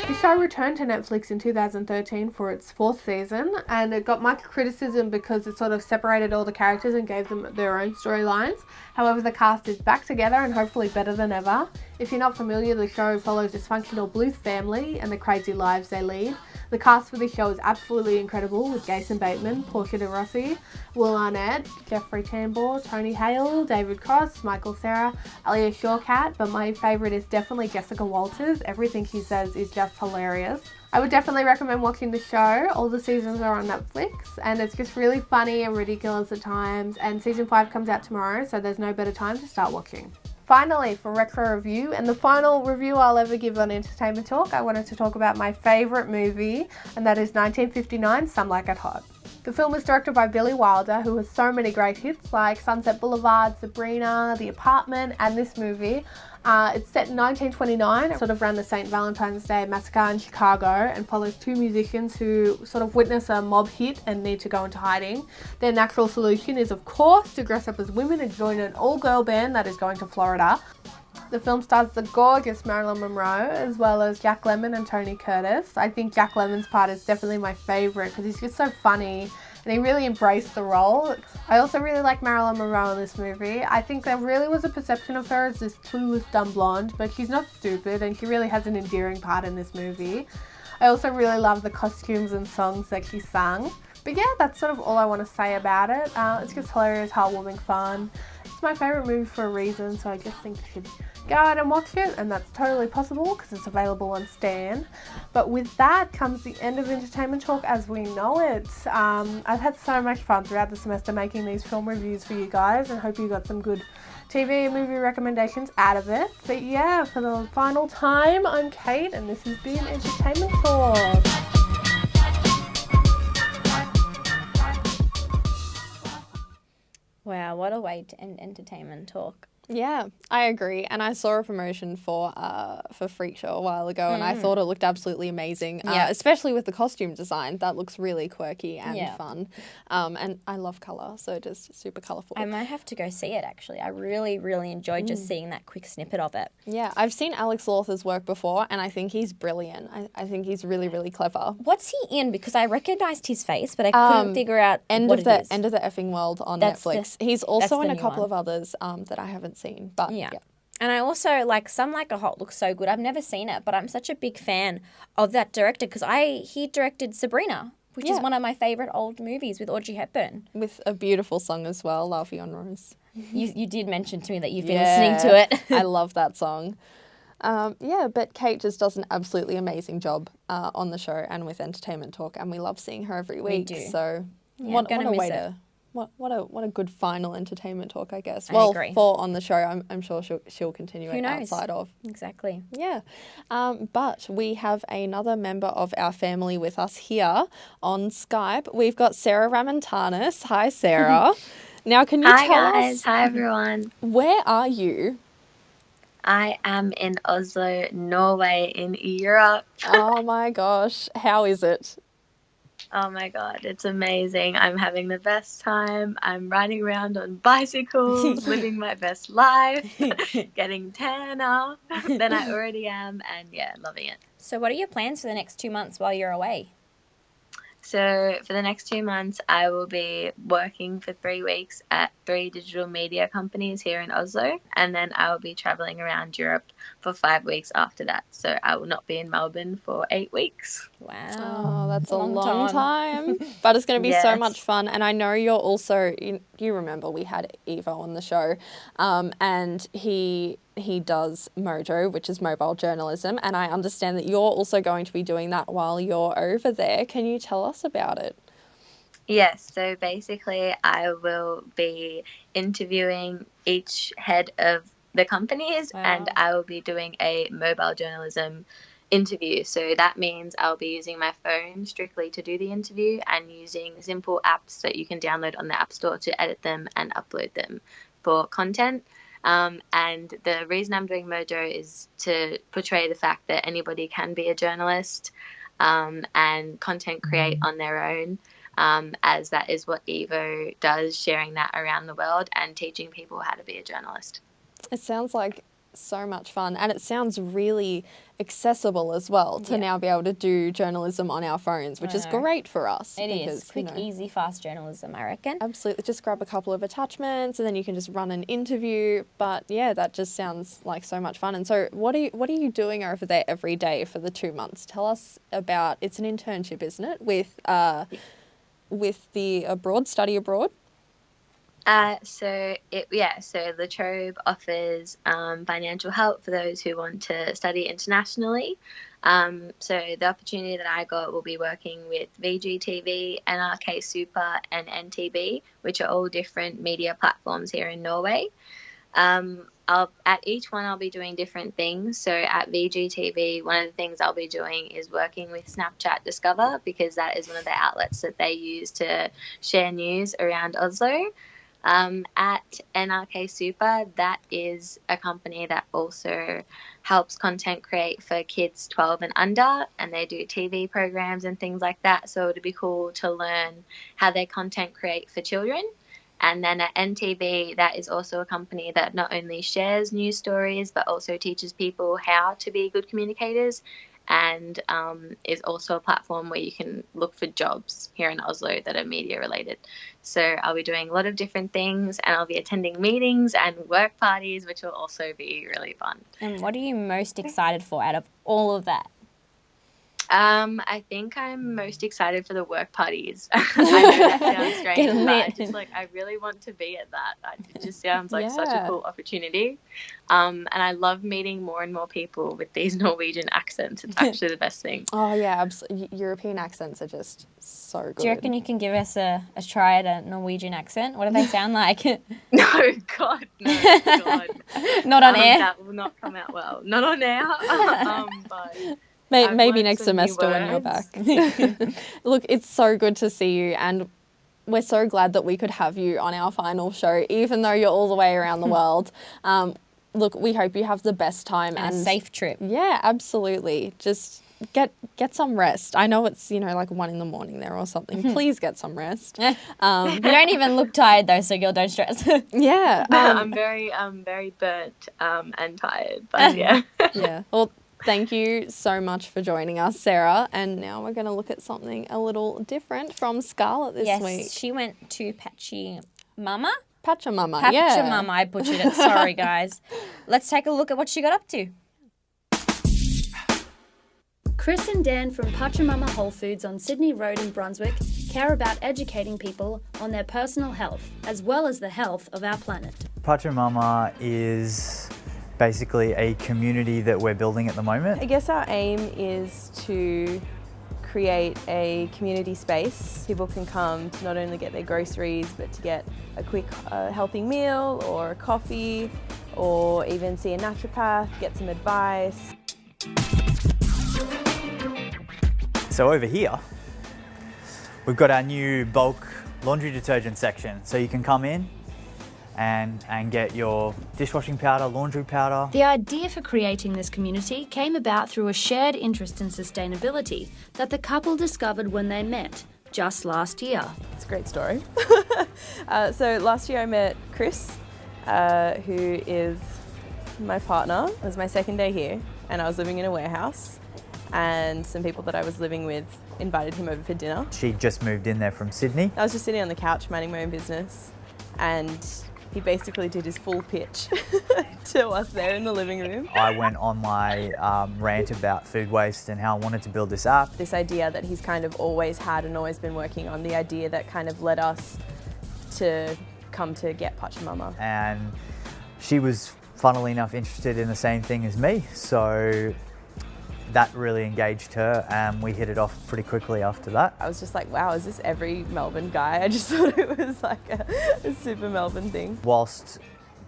Speaker 1: The show returned to Netflix in 2013 for its 4th season, and it got much criticism because it sort of separated all the characters and gave them their own storylines. However, the cast is back together and hopefully better than ever. If you're not familiar, the show follows dysfunctional Bluth family and the crazy lives they lead. The cast for this show is absolutely incredible, with Jason Bateman, Portia de Rossi, Will Arnett, Jeffrey Tambor, Tony Hale, David Cross, Michael Cera, Alia Shawkat, but my favourite is definitely Jessica Walters. Everything she says is just hilarious. I would definitely recommend watching the show. All the seasons are on Netflix and it's just really funny and ridiculous at times, and season 5 comes out tomorrow, so there's no better time to start watching. Finally, for retro review, and the final review I'll ever give on Entertainment Talk, I wanted to talk about my favourite movie, and that is 1959, Some Like It Hot. The film is directed by Billy Wilder, who has so many great hits like Sunset Boulevard, Sabrina, The Apartment, and this movie. It's set in 1929, sort of around the St. Valentine's Day massacre in Chicago, and follows two musicians who sort of witness a mob hit and need to go into hiding. Their natural solution is, of course, to dress up as women and join an all-girl band that is going to Florida. The film stars the gorgeous Marilyn Monroe, as well as Jack Lemmon and Tony Curtis. I think Jack Lemmon's part is definitely my favourite because he's just so funny and he really embraced the role. I also really like Marilyn Monroe in this movie. I think there really was a perception of her as this clueless dumb blonde, but she's not stupid and she really has an endearing part in this movie. I also really love the costumes and songs that she sang. But yeah, that's sort of all I want to say about it. It's just hilarious, heartwarming fun. It's my favourite movie for a reason, so I just think you should go out and watch it, and that's totally possible because it's available on Stan. But with that comes the end of Entertainment Talk as we know it. I've had so much fun throughout the semester making these film reviews for you guys, and hope you got some good TV and movie recommendations out of it. But yeah, for the final time, I'm Kate, and this has been Entertainment Talk.
Speaker 3: Wow, what a way to end Entertainment Talk.
Speaker 2: Yeah, I agree. And I saw a promotion for Freak Show a while ago, and I thought it looked absolutely amazing. Especially with the costume design, that looks really quirky and fun. And I love colour, so just super colourful.
Speaker 3: I might have to go see it actually. I really, really enjoyed just seeing that quick snippet of it.
Speaker 2: Yeah, I've seen Alex Lawther's work before, and I think he's brilliant. I think he's really, really clever.
Speaker 3: What's he in? Because I recognised his face, but I couldn't figure out what it is.
Speaker 2: End of the Effing World on Netflix. He's also in a couple of others that I haven't seen, but yeah.
Speaker 3: And I also like Some Like a Hot looks so good. I've never seen it, but I'm such a big fan of that director because he directed Sabrina, which is one of my favourite old movies with Audrey Hepburn.
Speaker 2: With a beautiful song as well, La Vie en Rose.
Speaker 3: You did mention to me that you've been listening to it.
Speaker 2: I love that song. But Kate just does an absolutely amazing job on the show and with Entertainment Talk, and we love seeing her every week.
Speaker 3: We do.
Speaker 2: So what a good final Entertainment Talk, I guess.
Speaker 3: I agree.
Speaker 2: For on the show, I'm sure she'll continue it outside of.
Speaker 3: Exactly.
Speaker 2: Yeah. But we have another member of our family with us here on Skype. We've got Sarah Ramantanis. Hi, Sarah. Now, can you tell us?
Speaker 15: Hi, guys. Hi, everyone.
Speaker 2: Where are you?
Speaker 15: I am in Oslo, Norway, in Europe.
Speaker 2: Oh, my gosh. How is it?
Speaker 15: Oh my God, it's amazing. I'm having the best time. I'm riding around on bicycles, living my best life, getting tanner than I already am, and yeah, loving it.
Speaker 3: So what are your plans for the next 2 months while you're away?
Speaker 15: So for the next 2 months, I will be working for 3 weeks at 3 digital media companies here in Oslo, and then I will be traveling around Europe for 5 weeks after that. So I will not be in Melbourne for 8 weeks.
Speaker 2: Wow. Oh, that's a long time. But it's going to be so much fun. And I know you're also, you remember we had Evo on the show, and he does Mojo, which is mobile journalism, and I understand that you're also going to be doing that while you're over there. Can you tell us about it?
Speaker 15: Yes, so basically I will be interviewing each head of the companies and I will be doing a mobile journalism interview. So that means I'll be using my phone strictly to do the interview and using simple apps that you can download on the App Store to edit them and upload them for content. And the reason I'm doing Mojo is to portray the fact that anybody can be a journalist and content create on their own, as that is what Evo does, sharing that around the world and teaching people how to be a journalist.
Speaker 2: It sounds like so much fun, and it sounds really accessible as well to now be able to do journalism on our phones, which is great for us.
Speaker 3: It is quick, easy, fast journalism, I reckon.
Speaker 2: Absolutely. Just grab a couple of attachments and then you can just run an interview. But yeah, that just sounds like so much fun. And so what are you doing over there every day for the 2 months? Tell us about, it's an internship, isn't it? With the study abroad?
Speaker 15: So La Trobe offers financial help for those who want to study internationally. So the opportunity that I got will be working with VGTV, NRK Super and NTB, which are all different media platforms here in Norway. At each one I'll be doing different things. So at VGTV, one of the things I'll be doing is working with Snapchat Discover, because that is one of the outlets that they use to share news around Oslo. At NRK Super, that is a company that also helps content create for kids 12 and under, and they do TV programs and things like that. So it'd be cool to learn how they content create for children. And then at NTB, that is also a company that not only shares news stories, but also teaches people how to be good communicators, and is also a platform where you can look for jobs here in Oslo that are media related. So I'll be doing a lot of different things, and I'll be attending meetings and work parties, which will also be really fun.
Speaker 3: And what are you most excited for out of all of that?
Speaker 15: I think I'm most excited for the work parties. I know that sounds strange, but I really want to be at that. It just sounds like such a cool opportunity. And I love meeting more and more people with these Norwegian accents. It's actually the best thing.
Speaker 2: Oh yeah, absolutely. European accents are just so good.
Speaker 3: Do you reckon you can give us a try at a Norwegian accent? What do they sound like?
Speaker 15: No, God, no, God.
Speaker 3: Not on air?
Speaker 15: That will not come out well. Not on air, but...
Speaker 2: Maybe next semester when you're back. Look, it's so good to see you, and we're so glad that we could have you on our final show, even though you're all the way around the world. Look, we hope you have the best time
Speaker 3: and a safe trip.
Speaker 2: Yeah, absolutely. Just get some rest. I know it's, 1 a.m. there or something. Please get some rest.
Speaker 3: You don't even look tired though, so girl, don't stress.
Speaker 2: Yeah.
Speaker 15: I'm very burnt and tired, but yeah.
Speaker 2: Yeah. Well, thank you so much for joining us, Sarah. And now we're going to look at something a little different from Scarlett this week.
Speaker 3: Yes, she went to Pachamama.
Speaker 2: Pachamama, yeah.
Speaker 3: Pachamama, I butchered it. Sorry, guys. Let's take a look at what she got up to.
Speaker 16: Chris and Dan from Pachamama Whole Foods on Sydney Road in Brunswick care about educating people on their personal health, as well as the health of our planet.
Speaker 17: Pachamama is basically a community that we're building at the moment.
Speaker 18: I guess our aim is to create a community space. People can come to not only get their groceries, but to get a quick healthy meal or a coffee, or even see a naturopath, get some advice.
Speaker 17: So over here, we've got our new bulk laundry detergent section. So you can come in and get your dishwashing powder, laundry powder.
Speaker 16: The idea for creating this community came about through a shared interest in sustainability that the couple discovered when they met just last year.
Speaker 18: It's a great story. So last year I met Chris, who is my partner. It was my second day here, and I was living in a warehouse, and some people that I was living with invited him over for dinner.
Speaker 17: She just moved in there from Sydney.
Speaker 18: I was just sitting on the couch minding my own business, and he basically did his full pitch to us there in the living room.
Speaker 17: I went on my rant about food waste and how I wanted to build this app.
Speaker 18: This idea that he's kind of always had and always been working on, the idea that kind of led us to come to get Pachamama.
Speaker 17: And she was, funnily enough, interested in the same thing as me, so that really engaged her, and we hit it off pretty quickly after that.
Speaker 18: I was just like, wow, is this every Melbourne guy? I just thought it was like a super Melbourne thing.
Speaker 17: Whilst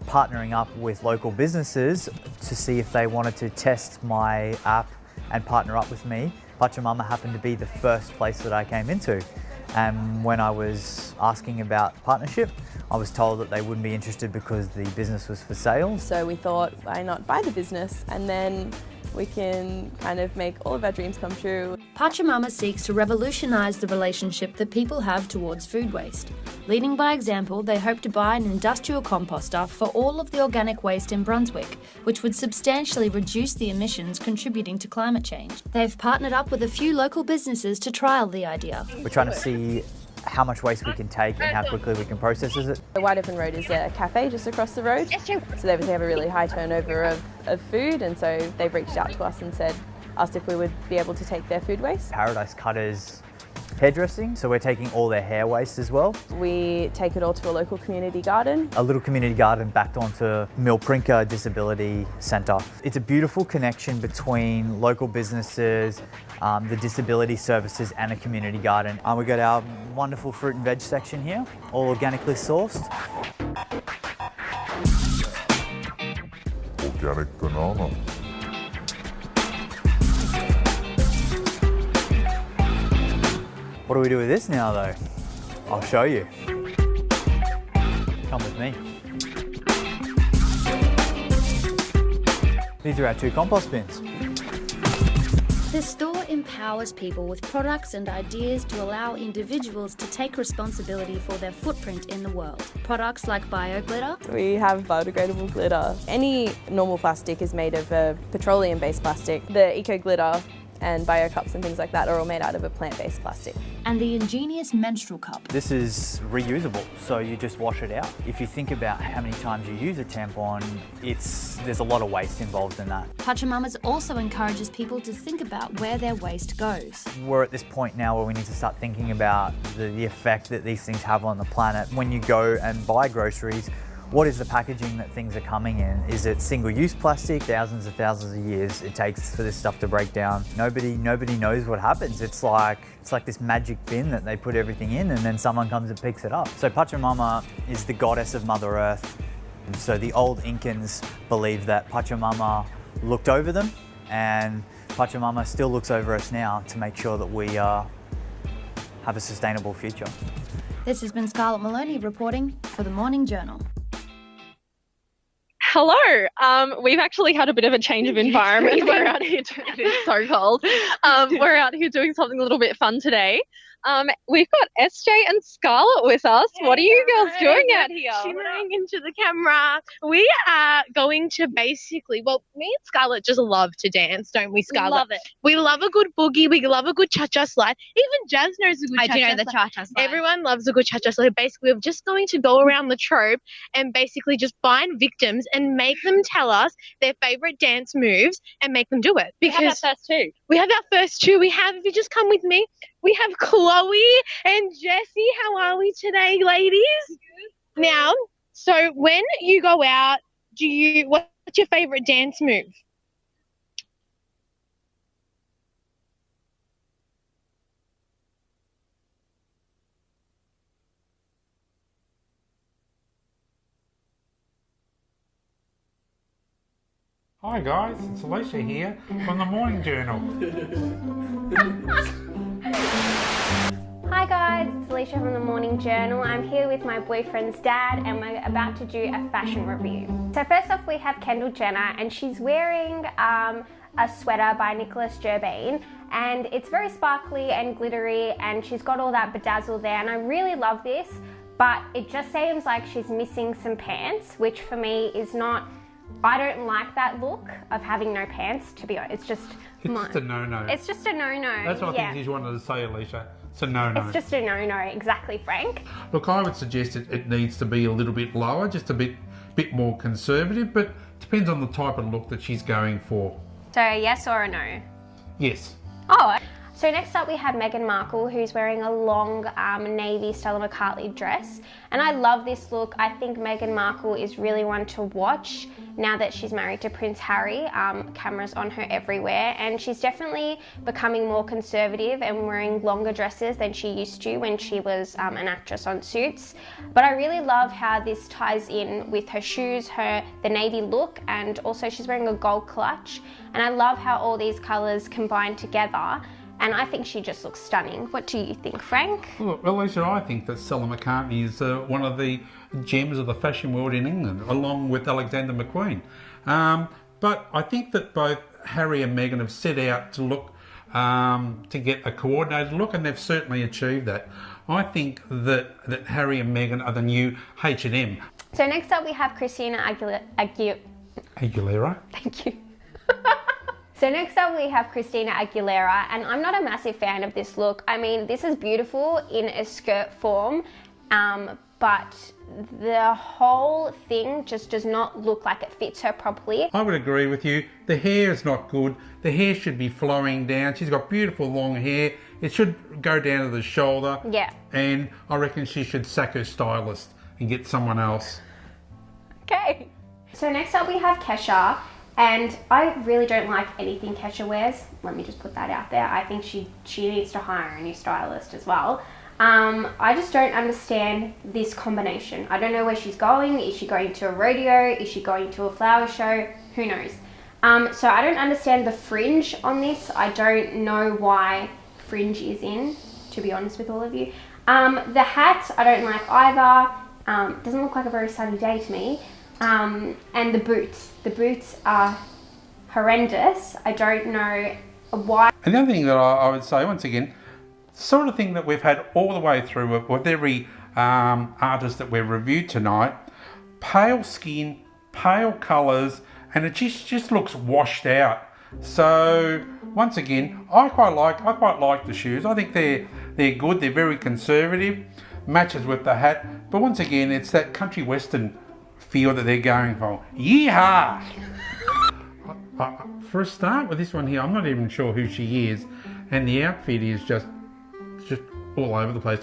Speaker 17: partnering up with local businesses to see if they wanted to test my app and partner up with me, Pachamama happened to be the first place that I came into. And when I was asking about partnership, I was told that they wouldn't be interested because the business was for sale.
Speaker 18: So we thought, why not buy the business? And then we can kind of make all of our dreams come true.
Speaker 16: Pachamama seeks to revolutionise the relationship that people have towards food waste. Leading by example, they hope to buy an industrial composter for all of the organic waste in Brunswick, which would substantially reduce the emissions contributing to climate change. They've partnered up with a few local businesses to trial the idea.
Speaker 17: We're trying to see how much waste we can take and how quickly we can process it.
Speaker 18: The White Open Road is a cafe just across the road, so they obviously have a really high turnover of food, and so they've reached out to us and asked if we would be able to take their food waste.
Speaker 17: Paradise Cutters hairdressing, so we're taking all their hair waste as well.
Speaker 18: We take it all to a local community garden.
Speaker 17: A little community garden backed onto Milprinka Disability Centre. It's a beautiful connection between local businesses, the disability services and a community garden. We've got our wonderful fruit and veg section here, all organically sourced.
Speaker 19: Organic banana.
Speaker 17: What do we do with this now though? I'll show you. Come with me. These are our 2 compost bins.
Speaker 16: The store empowers people with products and ideas to allow individuals to take responsibility for their footprint in the world. Products like bio-glitter.
Speaker 18: We have biodegradable glitter. Any normal plastic is made of a petroleum-based plastic. The eco-glitter and bio cups and things like that are all made out of a plant-based plastic.
Speaker 16: And the ingenious menstrual cup.
Speaker 17: This is reusable, so you just wash it out. If you think about how many times you use a tampon, there's a lot of waste involved in that.
Speaker 16: Pachamamas also encourages people to think about where their waste goes.
Speaker 17: We're at this point now where we need to start thinking about the effect that these things have on the planet. When you go and buy groceries, what is the packaging that things are coming in? Is it single-use plastic? Thousands of years it takes for this stuff to break down. Nobody knows what happens. It's like this magic bin that they put everything in and then someone comes and picks it up. So Pachamama is the goddess of Mother Earth. And so the old Incans believed that Pachamama looked over them, and Pachamama still looks over us now to make sure that we have a sustainable future.
Speaker 16: This has been Scarlett Maloney reporting for the Morning Journal.
Speaker 2: Hello. We've actually had a bit of a change of environment. We're out here, it is so cold. We're out here doing something a little bit fun today. We've got SJ and Scarlett with us. What are you girls doing out here?
Speaker 20: Shimmering into the camera. We are going to basically, me and Scarlett just love to dance, don't we, Scarlett?
Speaker 3: Love it.
Speaker 20: We love a good boogie. We love a good cha-cha slide. Even Jazz knows a good cha-cha slide.
Speaker 3: I do know the cha-cha slide.
Speaker 20: Everyone loves a good cha-cha slide. Basically, we're just going to go around the trope and basically just find victims and make them tell us their favourite dance moves and make them do it.
Speaker 2: Because we have our first 2.
Speaker 20: We have our first 2. We have, if you just come with me, we have Chloe and Jessie. How are we today, ladies? Now, so when you go out, what's your favourite dance move?
Speaker 21: Hi guys, it's Alicia here from the Morning Journal.
Speaker 8: Hi guys, it's Alicia from the Morning Journal. I'm here with my boyfriend's dad and we're about to do a fashion review. So first off we have Kendall Jenner and she's wearing a sweater by Nicholas Gerbain and it's very sparkly and glittery and she's got all that bedazzle there and I really love this, but it just seems like she's missing some pants, which for me is not, I don't like that look of having no pants, to be honest. It's just
Speaker 21: a no-no.
Speaker 8: It's just a no-no.
Speaker 21: That's what I think you wanted to say, Alicia. It's a no-no.
Speaker 8: It's just a no-no, exactly, Frank.
Speaker 21: Look, I would suggest it needs to be a little bit lower, just a bit more conservative, but depends on the type of look that she's going for.
Speaker 8: So a yes or a no?
Speaker 21: Yes.
Speaker 8: Oh, so next up we have Meghan Markle, who's wearing a long navy Stella McCartney dress. And I love this look. I think Meghan Markle is really one to watch now that she's married to Prince Harry. Cameras on her everywhere. And she's definitely becoming more conservative and wearing longer dresses than she used to when she was an actress on Suits. But I really love how this ties in with her shoes, the navy look, and also she's wearing a gold clutch. And I love how all these colours combine together. And I think she just looks stunning. What do you think, Frank?
Speaker 21: Look, Alicia, I think that Stella McCartney is one of the gems of the fashion world in England, along with Alexander McQueen. But I think that both Harry and Meghan have set out to look, to get a coordinated look, and they've certainly achieved that. I think that Harry and Meghan are the new H&M.
Speaker 8: So next up we have Christina
Speaker 21: Aguilera.
Speaker 8: Thank you. So next up we have Christina Aguilera, and I'm not a massive fan of this look. I mean, this is beautiful in a skirt form, but the whole thing just does not look like it fits her properly.
Speaker 21: I would agree with you. The hair is not good. The hair should be flowing down. She's got beautiful long hair. It should go down to the shoulder.
Speaker 8: Yeah.
Speaker 21: And I reckon she should sack her stylist and get someone else.
Speaker 8: Okay. So next up we have Kesha, and I really don't like anything Kesha wears. Let me just put that out there. I think she needs to hire a new stylist as well. I just don't understand this combination. I don't know where she's going. Is she going to a rodeo? Is she going to a flower show? Who knows? So I don't understand the fringe on this. I don't know why fringe is in, to be honest with all of you. The hat, I don't like either. Doesn't look like a very sunny day to me. And the boots are horrendous. I don't know why.
Speaker 21: And the other thing that I would say, once again, sort of thing that we've had all the way through with every artist that we've reviewed tonight, pale skin, pale colours, and it just looks washed out. So once again, I quite like the shoes. I think they're good. They're very conservative, matches with the hat. But once again, it's that country western feel that they're going for. Yeehaw! For a start with this one here, I'm not even sure who she is, and the outfit is just all over the place.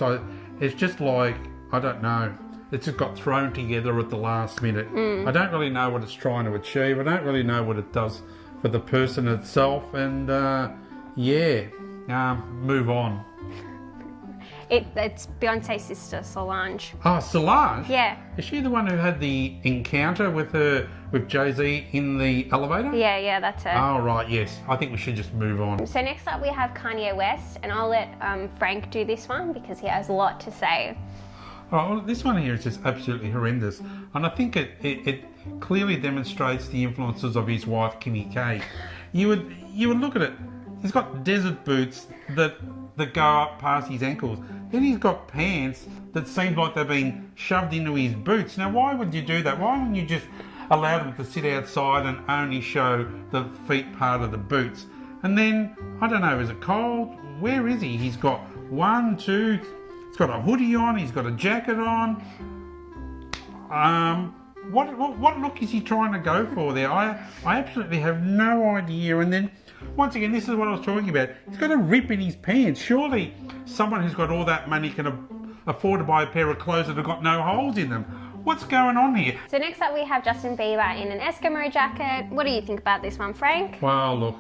Speaker 21: It's just like, I don't know, it's just got thrown together at the last minute. I don't really know what it's trying to achieve. I don't really know what it does for the person itself, and move on.
Speaker 8: It's Beyonce's sister, Solange.
Speaker 21: Oh, Solange?
Speaker 8: Yeah.
Speaker 21: Is she the one who had the encounter with Jay-Z in the elevator?
Speaker 8: Yeah, that's her.
Speaker 21: Oh, right, yes. I think we should just move on.
Speaker 8: So next up we have Kanye West, and I'll let Frank do this one because he has a lot to say.
Speaker 21: Oh, well, this one here is just absolutely horrendous. And I think it clearly demonstrates the influences of his wife, Kimmy K. You would look at it. He's got desert boots that go up past his ankles. Then he's got pants that seem like they've been shoved into his boots. Now, why would you do that? Why wouldn't you just allow them to sit outside and only show the feet part of the boots? And then, I don't know, is it cold? Where is he? He's got one, two, he's got a hoodie on, he's got a jacket on. What look is he trying to go for there? I absolutely have no idea. And then, once again, this is what I was talking about. He's got a rip in his pants. Surely someone who's got all that money can afford to buy a pair of clothes that have got no holes in them. What's going on here?
Speaker 8: So next up we have Justin Bieber in an Eskimo jacket. What do you think about this one, Frank?
Speaker 21: Well, look,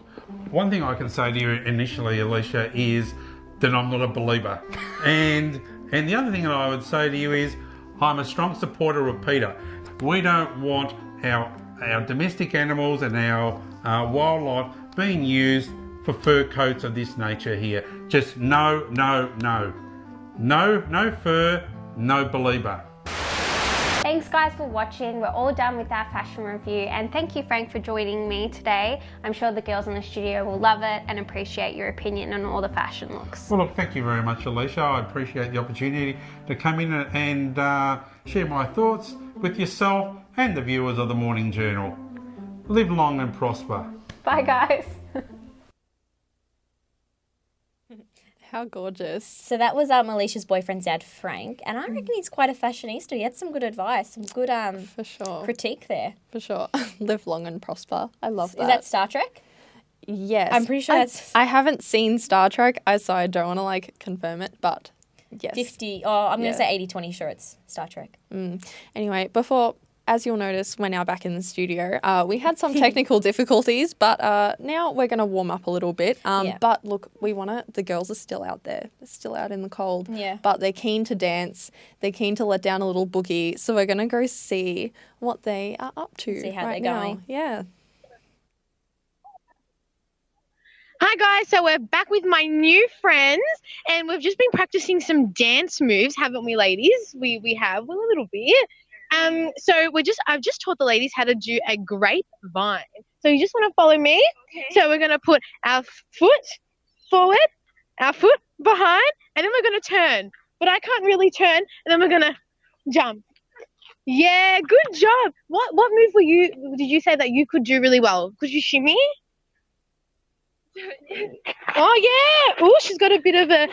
Speaker 21: one thing I can say to you initially, Alicia, is that I'm not a believer. and the other thing that I would say to you is I'm a strong supporter of Peter. We don't want our domestic animals and our wildlife being used for fur coats of this nature here. Just no fur, no believer.
Speaker 8: Thanks guys for watching. We're all done with our fashion review, and thank you Frank for joining me today. I'm sure the girls in the studio will love it and appreciate your opinion on all the fashion looks.
Speaker 21: Well, look, thank you very much, Alicia. I appreciate the opportunity to come in and share my thoughts with yourself and the viewers of the Morning Journal. Live long and prosper.
Speaker 8: Bye guys.
Speaker 2: How gorgeous.
Speaker 3: So that was Alicia's boyfriend's dad, Frank, and I reckon he's quite a fashionista. He had some good advice, some good
Speaker 2: for sure
Speaker 3: critique there.
Speaker 2: For sure. Live long and prosper. I love that.
Speaker 3: Is that Star Trek?
Speaker 2: Yes.
Speaker 3: I'm pretty sure that's...
Speaker 2: I haven't seen Star Trek, so I don't want to confirm it, but yes.
Speaker 3: 50, I'm going to say 80-20, sure it's Star Trek.
Speaker 2: Anyway, as you'll notice, we're now back in the studio. We had some technical difficulties, but now we're going to warm up a little bit. But look, the girls are still out there. They're still out in the cold.
Speaker 3: Yeah.
Speaker 2: But they're keen to dance. They're keen to let down a little boogie. So we're going to go see what they are up to.
Speaker 3: See how
Speaker 2: right
Speaker 3: they're
Speaker 2: now.
Speaker 3: going.
Speaker 2: Yeah.
Speaker 20: Hi guys, so we're back with my new friends, and we've just been practicing some dance moves, haven't we, ladies? We have, well, a little bit. So I've just taught the ladies how to do a grapevine. So you just want to follow me. Okay. So we're going to put our foot forward, our foot behind, and then we're going to turn. But I can't really turn, and then we're going to jump. Yeah, good job. What move did you say that you could do really well? Could you shimmy? Oh yeah. Oh, she's got a bit of a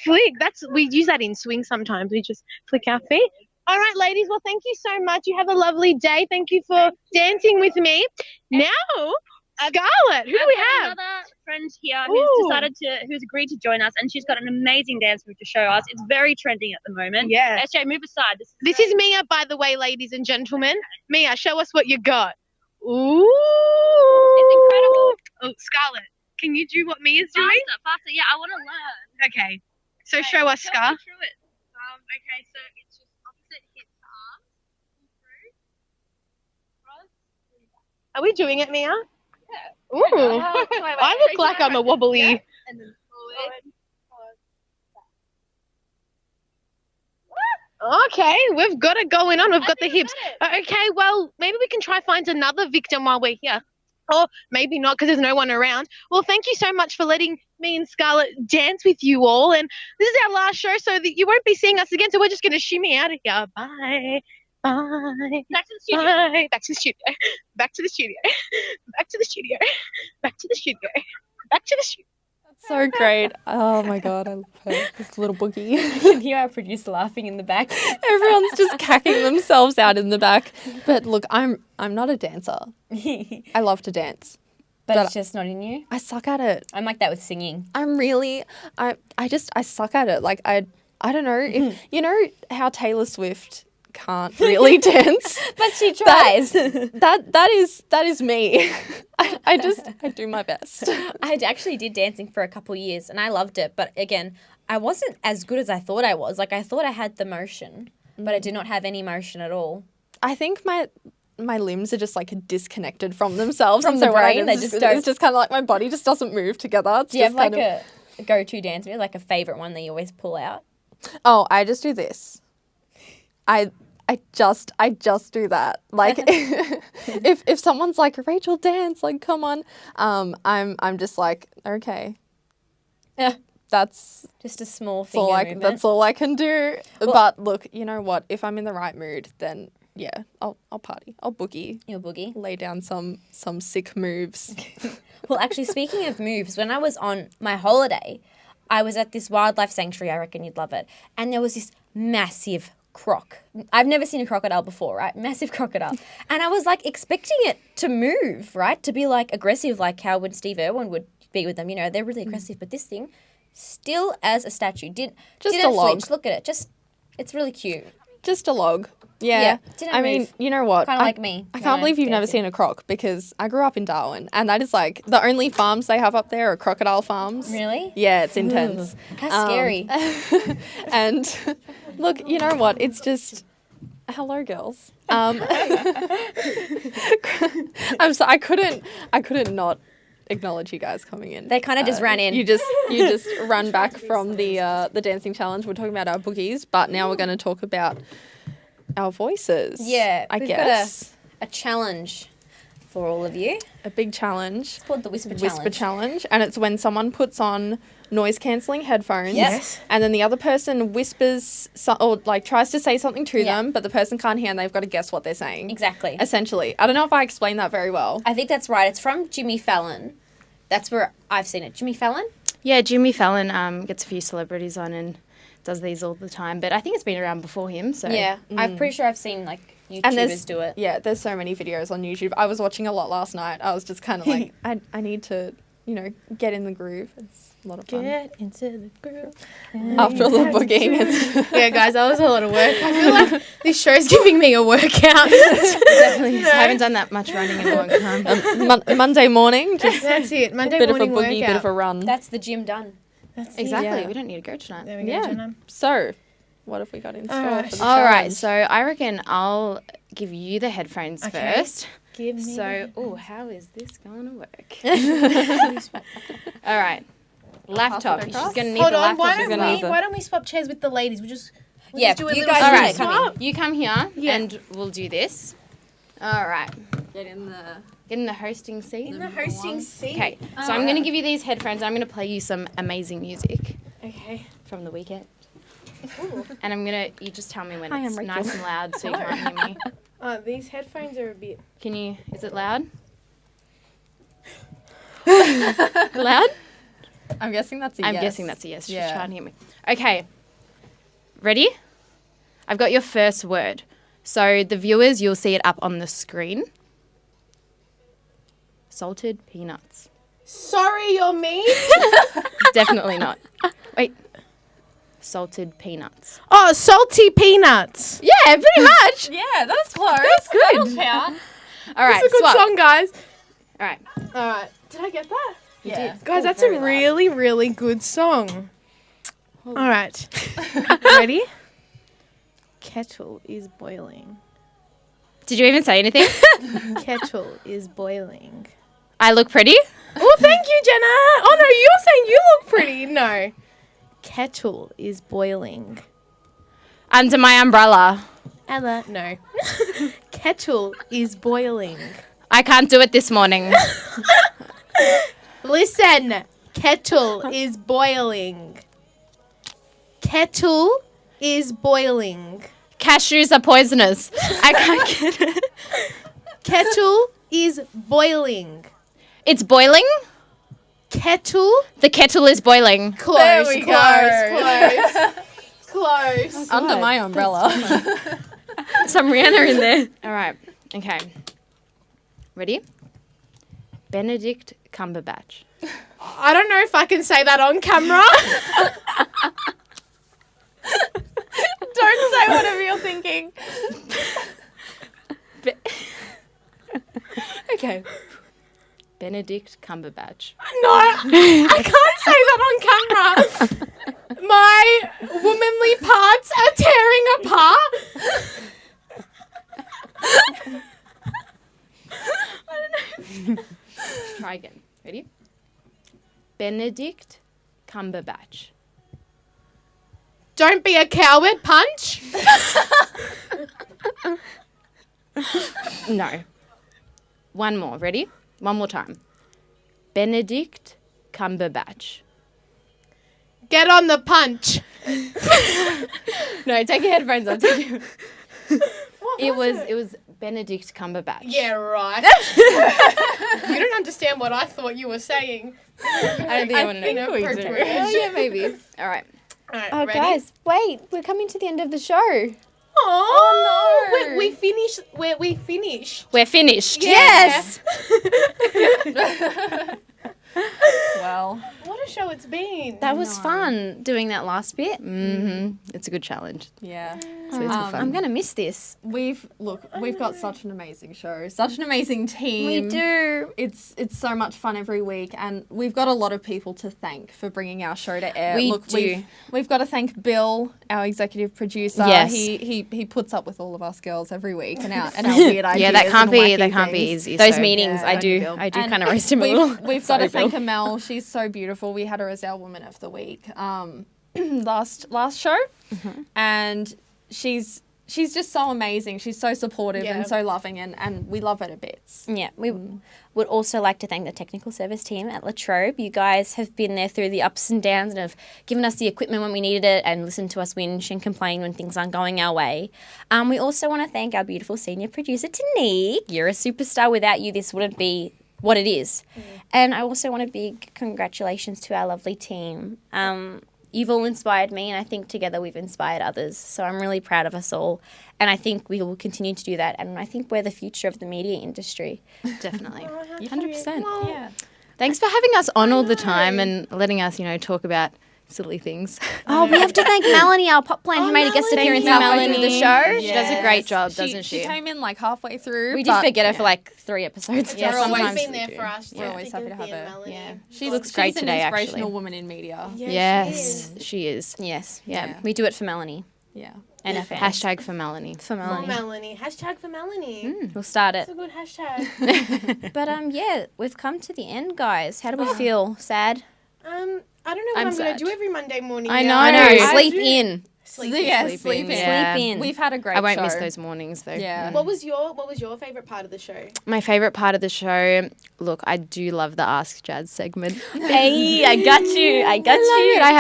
Speaker 20: flick. We use that in swing sometimes. We just flick our feet. All right, ladies. Well, thank you so much. You have a lovely day. Thank you for dancing with me. Now, Scarlett, who do we have?
Speaker 19: Another friend here who's agreed to join us, and she's got an amazing dance move to show us. It's very trending at the moment.
Speaker 20: Yeah.
Speaker 19: SJ, move aside.
Speaker 20: This is Mia, by the way, ladies and gentlemen. Mia, show us what you got. Ooh.
Speaker 19: It's incredible.
Speaker 20: Oh, Scarlett, can you do what Mia's doing?
Speaker 19: Faster. Yeah, I want to learn.
Speaker 20: Okay. So show us, Scar.
Speaker 19: Okay, so it's just opposite hips to arms.
Speaker 20: Are we doing it, Mia?
Speaker 19: Yeah.
Speaker 20: Ooh.
Speaker 19: Wait,
Speaker 20: I look like I'm a wobbly.
Speaker 19: Yeah. And then forward.
Speaker 20: Okay, we've got it going on. We've got the hips. Okay, well, maybe we can try find another victim while we're here. Or maybe not, because there's no one around. Well, thank you so much for letting me and Scarlett dance with you all. And this is our last show, so that you won't be seeing us again. So we're just going to shimmy out of here. Bye. Bye.
Speaker 19: Back to the studio.
Speaker 20: Bye. Back to the studio. Back to the studio. Back to the studio. Back to the studio. Back to the studio.
Speaker 2: So great. Oh my God, I love her. This little boogie.
Speaker 3: You can hear our producer laughing in the back.
Speaker 2: Everyone's just cacking themselves out in the back. But look, I'm not a dancer. I love to dance.
Speaker 3: But it's just not in you?
Speaker 2: I suck at it.
Speaker 3: I'm like that with singing.
Speaker 2: I'm really, I suck at it. Like, I don't know. If you know how Taylor Swift can't really dance.
Speaker 3: But she tries.
Speaker 2: That is me. I do my best.
Speaker 3: I actually did dancing for a couple of years and I loved it. But again, I wasn't as good as I thought I was. Like I thought I had the motion, but I did not have any motion at all.
Speaker 2: I think my limbs are just like disconnected from themselves.
Speaker 3: From the brain, they just don't.
Speaker 2: It's just kind of like my body just doesn't move together. It's
Speaker 3: Do you
Speaker 2: just
Speaker 3: have like a go-to dance move, like a favourite one that you always pull out?
Speaker 2: Oh, I just do this. I just do that. Like if someone's like, Rachel, dance, like come on. I'm just like, okay.
Speaker 3: Yeah.
Speaker 2: That's
Speaker 3: just a small finger movement.
Speaker 2: That's all I can do. Well, but look, you know what? If I'm in the right mood, then yeah, I'll party. I'll boogie.
Speaker 3: You'll boogie.
Speaker 2: Lay down some sick moves.
Speaker 3: Well, actually, speaking of moves, when I was on my holiday, I was at this wildlife sanctuary. I reckon you'd love it. And there was this massive croc. I've never seen a crocodile before, right? Massive crocodile. And I was like expecting it to move, right? To be like aggressive, like how when Steve Irwin would be with them, you know, they're really aggressive. But this thing, still as a statue, didn't
Speaker 2: a log.
Speaker 3: flinch. Look at it. It's really cute.
Speaker 2: Just a log. Yeah.
Speaker 3: Didn't
Speaker 2: mean,
Speaker 3: move.
Speaker 2: you know what?
Speaker 3: Kind of like me.
Speaker 2: I can't believe you've never seen a croc because I grew up in Darwin and that is like the only farms they have up there are crocodile farms.
Speaker 3: Really?
Speaker 2: Yeah, it's intense.
Speaker 3: How scary.
Speaker 2: And look, you know what? It's just hello, girls. I'm sorry, I couldn't not acknowledge you guys coming in.
Speaker 3: They kind of just ran in.
Speaker 2: You just run back from the dancing challenge. We're talking about our boogies, but now we're going to talk about our voices.
Speaker 3: Yeah,
Speaker 2: I
Speaker 3: we've
Speaker 2: guess
Speaker 3: got a challenge for all of you.
Speaker 2: A big challenge.
Speaker 3: It's called the Whisper Challenge.
Speaker 2: Whisper Challenge, and it's when someone puts on noise cancelling headphones.
Speaker 3: Yes.
Speaker 2: And then the other person whispers or like tries to say something to them, but the person can't hear and they've got to guess what they're saying.
Speaker 3: Exactly.
Speaker 2: Essentially. I don't know if I explained that very well.
Speaker 3: I think that's right. It's from Jimmy Fallon. That's where I've seen it. Jimmy Fallon?
Speaker 10: Yeah, Jimmy Fallon gets a few celebrities on and does these all the time. But I think it's been around before him. So
Speaker 3: yeah, I'm pretty sure I've seen like YouTubers do it.
Speaker 2: Yeah, there's so many videos on YouTube. I was watching a lot last night. I was just kind of like, I need to, you know, get in the groove. It's a lot of fun.
Speaker 3: Get into the groove.
Speaker 2: After a little boogieing.
Speaker 7: Yeah, guys, that was a lot of work. I feel like this show's giving me a workout.
Speaker 10: Definitely. I haven't done that much running in a long time.
Speaker 2: Monday morning. Just
Speaker 7: that's it. Monday
Speaker 2: bit
Speaker 7: morning
Speaker 2: of a boogie,
Speaker 7: workout.
Speaker 2: bit of a run.
Speaker 3: That's the gym done.
Speaker 10: Exactly. Yeah. We don't need to go tonight.
Speaker 7: There we go, Jenna.
Speaker 2: So, what have we got in store for the
Speaker 10: All right.
Speaker 2: challenge?
Speaker 10: So I reckon I'll give you the headphones first.
Speaker 7: Give me.
Speaker 10: So, how is this going to work? All right. Laptop. She's going to need
Speaker 7: Hold
Speaker 10: the
Speaker 7: on.
Speaker 10: laptop.
Speaker 7: Why don't we swap chairs with the ladies? We'll just do a
Speaker 3: you
Speaker 7: little
Speaker 3: guys
Speaker 10: All right.
Speaker 7: swap.
Speaker 10: You come here and we'll do this. All right.
Speaker 2: Get in the
Speaker 10: hosting seat.
Speaker 7: In the hosting seat.
Speaker 10: Okay. So I'm going to give you these headphones. I'm going to play you some amazing music.
Speaker 7: Okay.
Speaker 10: From the weekend. And you just tell me when
Speaker 2: Hi,
Speaker 10: it's
Speaker 2: I'm
Speaker 10: nice
Speaker 2: Rachel.
Speaker 10: and loud so you can't hear me.
Speaker 7: These headphones are a bit.
Speaker 10: Is it loud? Loud?
Speaker 2: I'm guessing that's a yes.
Speaker 10: I'm guessing that's a yes. She's
Speaker 2: Yeah.
Speaker 10: trying to hear me. Okay. Ready?
Speaker 2: I've got your first word. So the viewers, you'll see it up on the screen. Salted peanuts.
Speaker 1: Sorry, you're mean.
Speaker 2: Definitely not. Wait. Salted peanuts.
Speaker 1: Oh, salty peanuts.
Speaker 2: Yeah, pretty much.
Speaker 6: Yeah, that's close.
Speaker 2: That's good.
Speaker 6: That'll count.
Speaker 2: All right,
Speaker 1: That's a good
Speaker 2: swap.
Speaker 1: song, guys.
Speaker 2: All right.
Speaker 1: All right. Did I get that?
Speaker 6: Yeah.
Speaker 1: Guys, that's a really, really good song. All right. Ready? Kettle is boiling.
Speaker 2: Did you even say anything?
Speaker 1: Kettle is boiling.
Speaker 2: I look pretty?
Speaker 1: Oh, thank you, Jenna. Oh, no, you're saying you look pretty. No. Kettle is boiling.
Speaker 2: Under my umbrella.
Speaker 1: Ella, no. Kettle is boiling.
Speaker 2: I can't do it this morning.
Speaker 1: Listen. Kettle is boiling. Kettle is boiling.
Speaker 2: Cashews are poisonous. I can't get it.
Speaker 1: Kettle is boiling.
Speaker 2: It's boiling?
Speaker 1: Kettle.
Speaker 2: The kettle is boiling.
Speaker 1: Close,
Speaker 6: There we
Speaker 1: close. Close.
Speaker 2: Under my umbrella. Some Rihanna in there. All right. Okay. Ready? Benedict Cumberbatch.
Speaker 1: I don't know if I can say that on camera.
Speaker 6: Don't say whatever you're thinking.
Speaker 2: Okay. Benedict Cumberbatch.
Speaker 1: No, I can't say that on camera. My womanly parts are tearing apart.
Speaker 2: I don't know. Try again. Ready? Benedict Cumberbatch.
Speaker 1: Don't be a coward, punch.
Speaker 2: No. One more. Ready? One more time. Benedict Cumberbatch.
Speaker 1: Get on the punch.
Speaker 2: No, take your headphones off. It was Benedict Cumberbatch.
Speaker 1: Yeah, right. You don't understand what I thought you were saying.
Speaker 2: I don't think I want to know.
Speaker 1: Inappropriate.
Speaker 2: Yeah, maybe. All right.
Speaker 1: All right,
Speaker 3: Oh,
Speaker 1: ready?
Speaker 3: guys, wait. We're coming to the end of the show.
Speaker 1: Oh, no. We finished. We finished.
Speaker 2: We're finished.
Speaker 1: Yeah.
Speaker 2: Yes.
Speaker 6: Well,
Speaker 1: What a show it's been.
Speaker 3: That was fun doing that last bit.
Speaker 2: Mm-hmm. It's a good challenge.
Speaker 6: yeah.
Speaker 2: So it's good fun.
Speaker 3: I'm going to miss this.
Speaker 6: We've got such an amazing show, such an amazing team.
Speaker 3: We do.
Speaker 6: It's so much fun every week, and we've got a lot of people to thank for bringing our show to air.
Speaker 3: We
Speaker 6: Look,
Speaker 3: do.
Speaker 6: We've got to thank Bill, our executive producer.
Speaker 3: Yes.
Speaker 6: He puts up with all of us girls every week and our weird ideas.
Speaker 2: Yeah, that can't
Speaker 6: and
Speaker 2: be
Speaker 6: wacky things.
Speaker 2: easy.
Speaker 3: Those
Speaker 2: so-
Speaker 3: meetings,
Speaker 6: Yeah,
Speaker 3: I do
Speaker 6: And
Speaker 3: kind of roast him a little.
Speaker 6: We've got to
Speaker 2: Sorry,
Speaker 6: thank
Speaker 2: Bill.
Speaker 6: Amel. She's so beautiful. We had her as our Woman of the Week last show, and she's just so amazing. She's so supportive
Speaker 1: Yeah.
Speaker 6: and so loving, and we love her to bits.
Speaker 3: Yeah, we would also like to thank the technical service team at La Trobe. You guys have been there through the ups and downs and have given us the equipment when we needed it and listened to us whinge and complain when things aren't going our way. We also want to thank our beautiful senior producer, Tanique. You're a superstar. Without you, this wouldn't be what it is. And I also want a big congratulations to our lovely team. You've all inspired me, and I think together we've inspired others. So I'm really proud of us all. And I think we will continue to do that. And I think we're the future of the media industry.
Speaker 2: Definitely.
Speaker 3: 100%.
Speaker 6: Yeah.
Speaker 2: Thanks for having us on all the time and letting us, talk about silly things.
Speaker 3: Oh, we have to thank Melanie, our pop plant, who made a guest appearance in
Speaker 2: Melanie.
Speaker 3: the show.
Speaker 2: She does a great job, doesn't she?
Speaker 6: She came in like halfway through.
Speaker 3: We did
Speaker 6: but
Speaker 3: forget her for like 3 episodes.
Speaker 2: Yeah,
Speaker 1: You've always
Speaker 2: sometimes
Speaker 1: been
Speaker 2: we
Speaker 1: there
Speaker 2: do.
Speaker 1: for us.
Speaker 6: We're always happy to have her.
Speaker 1: Melanie.
Speaker 6: Yeah.
Speaker 3: She looks great
Speaker 6: She's
Speaker 3: today,
Speaker 6: an inspirational
Speaker 3: actually.
Speaker 6: woman in media.
Speaker 2: Yes, she is.
Speaker 3: Yes,
Speaker 6: Yeah.
Speaker 3: we do it for Melanie
Speaker 6: Yeah.
Speaker 3: and our fans.
Speaker 2: Hashtag for Melanie.
Speaker 3: For
Speaker 1: For
Speaker 3: Melanie.
Speaker 1: Melanie. Hashtag for Melanie.
Speaker 3: We'll start it.
Speaker 1: That's a good hashtag.
Speaker 3: But yeah, we've come to the end, guys. How do we feel? Sad?
Speaker 1: I don't know what
Speaker 2: I'm
Speaker 1: I'm going
Speaker 2: sad.
Speaker 1: to do every Monday morning.
Speaker 2: I
Speaker 1: now.
Speaker 2: know.
Speaker 3: I know.
Speaker 2: I
Speaker 3: Sleep
Speaker 1: do.
Speaker 3: in.
Speaker 6: Sleep in.
Speaker 2: Yeah.
Speaker 3: Sleep in.
Speaker 6: We've had a great
Speaker 2: I won't
Speaker 6: show.
Speaker 2: miss those mornings though.
Speaker 6: Yeah.
Speaker 1: What was your favourite part of the show?
Speaker 2: My favourite part of the show, look, I do love the Ask Jazz segment.
Speaker 3: Hey, I got you. I got
Speaker 2: I love
Speaker 3: you.
Speaker 2: it. I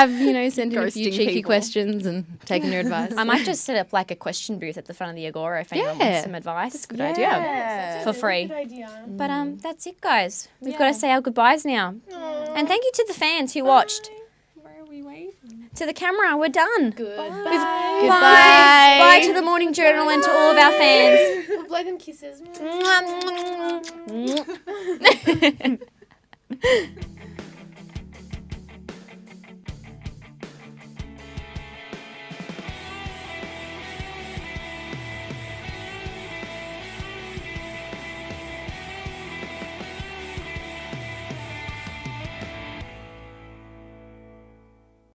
Speaker 2: have, sent in a few
Speaker 6: Ghosting
Speaker 2: cheeky
Speaker 6: people.
Speaker 2: questions and taken your advice.
Speaker 3: I might just set up like a question booth at the front of the Agora if anyone
Speaker 2: Yeah.
Speaker 3: wants some advice. That's a
Speaker 2: good idea.
Speaker 6: Yeah.
Speaker 3: For free.
Speaker 1: Good idea.
Speaker 3: But that's it, guys. We've got to say our goodbyes now. And thank you to the fans who watched.
Speaker 6: Where are we waving?
Speaker 3: To the camera, we're done.
Speaker 1: Goodbye.
Speaker 3: Bye. Bye to the Morning Journal and to all of our fans.
Speaker 1: Blow them kisses.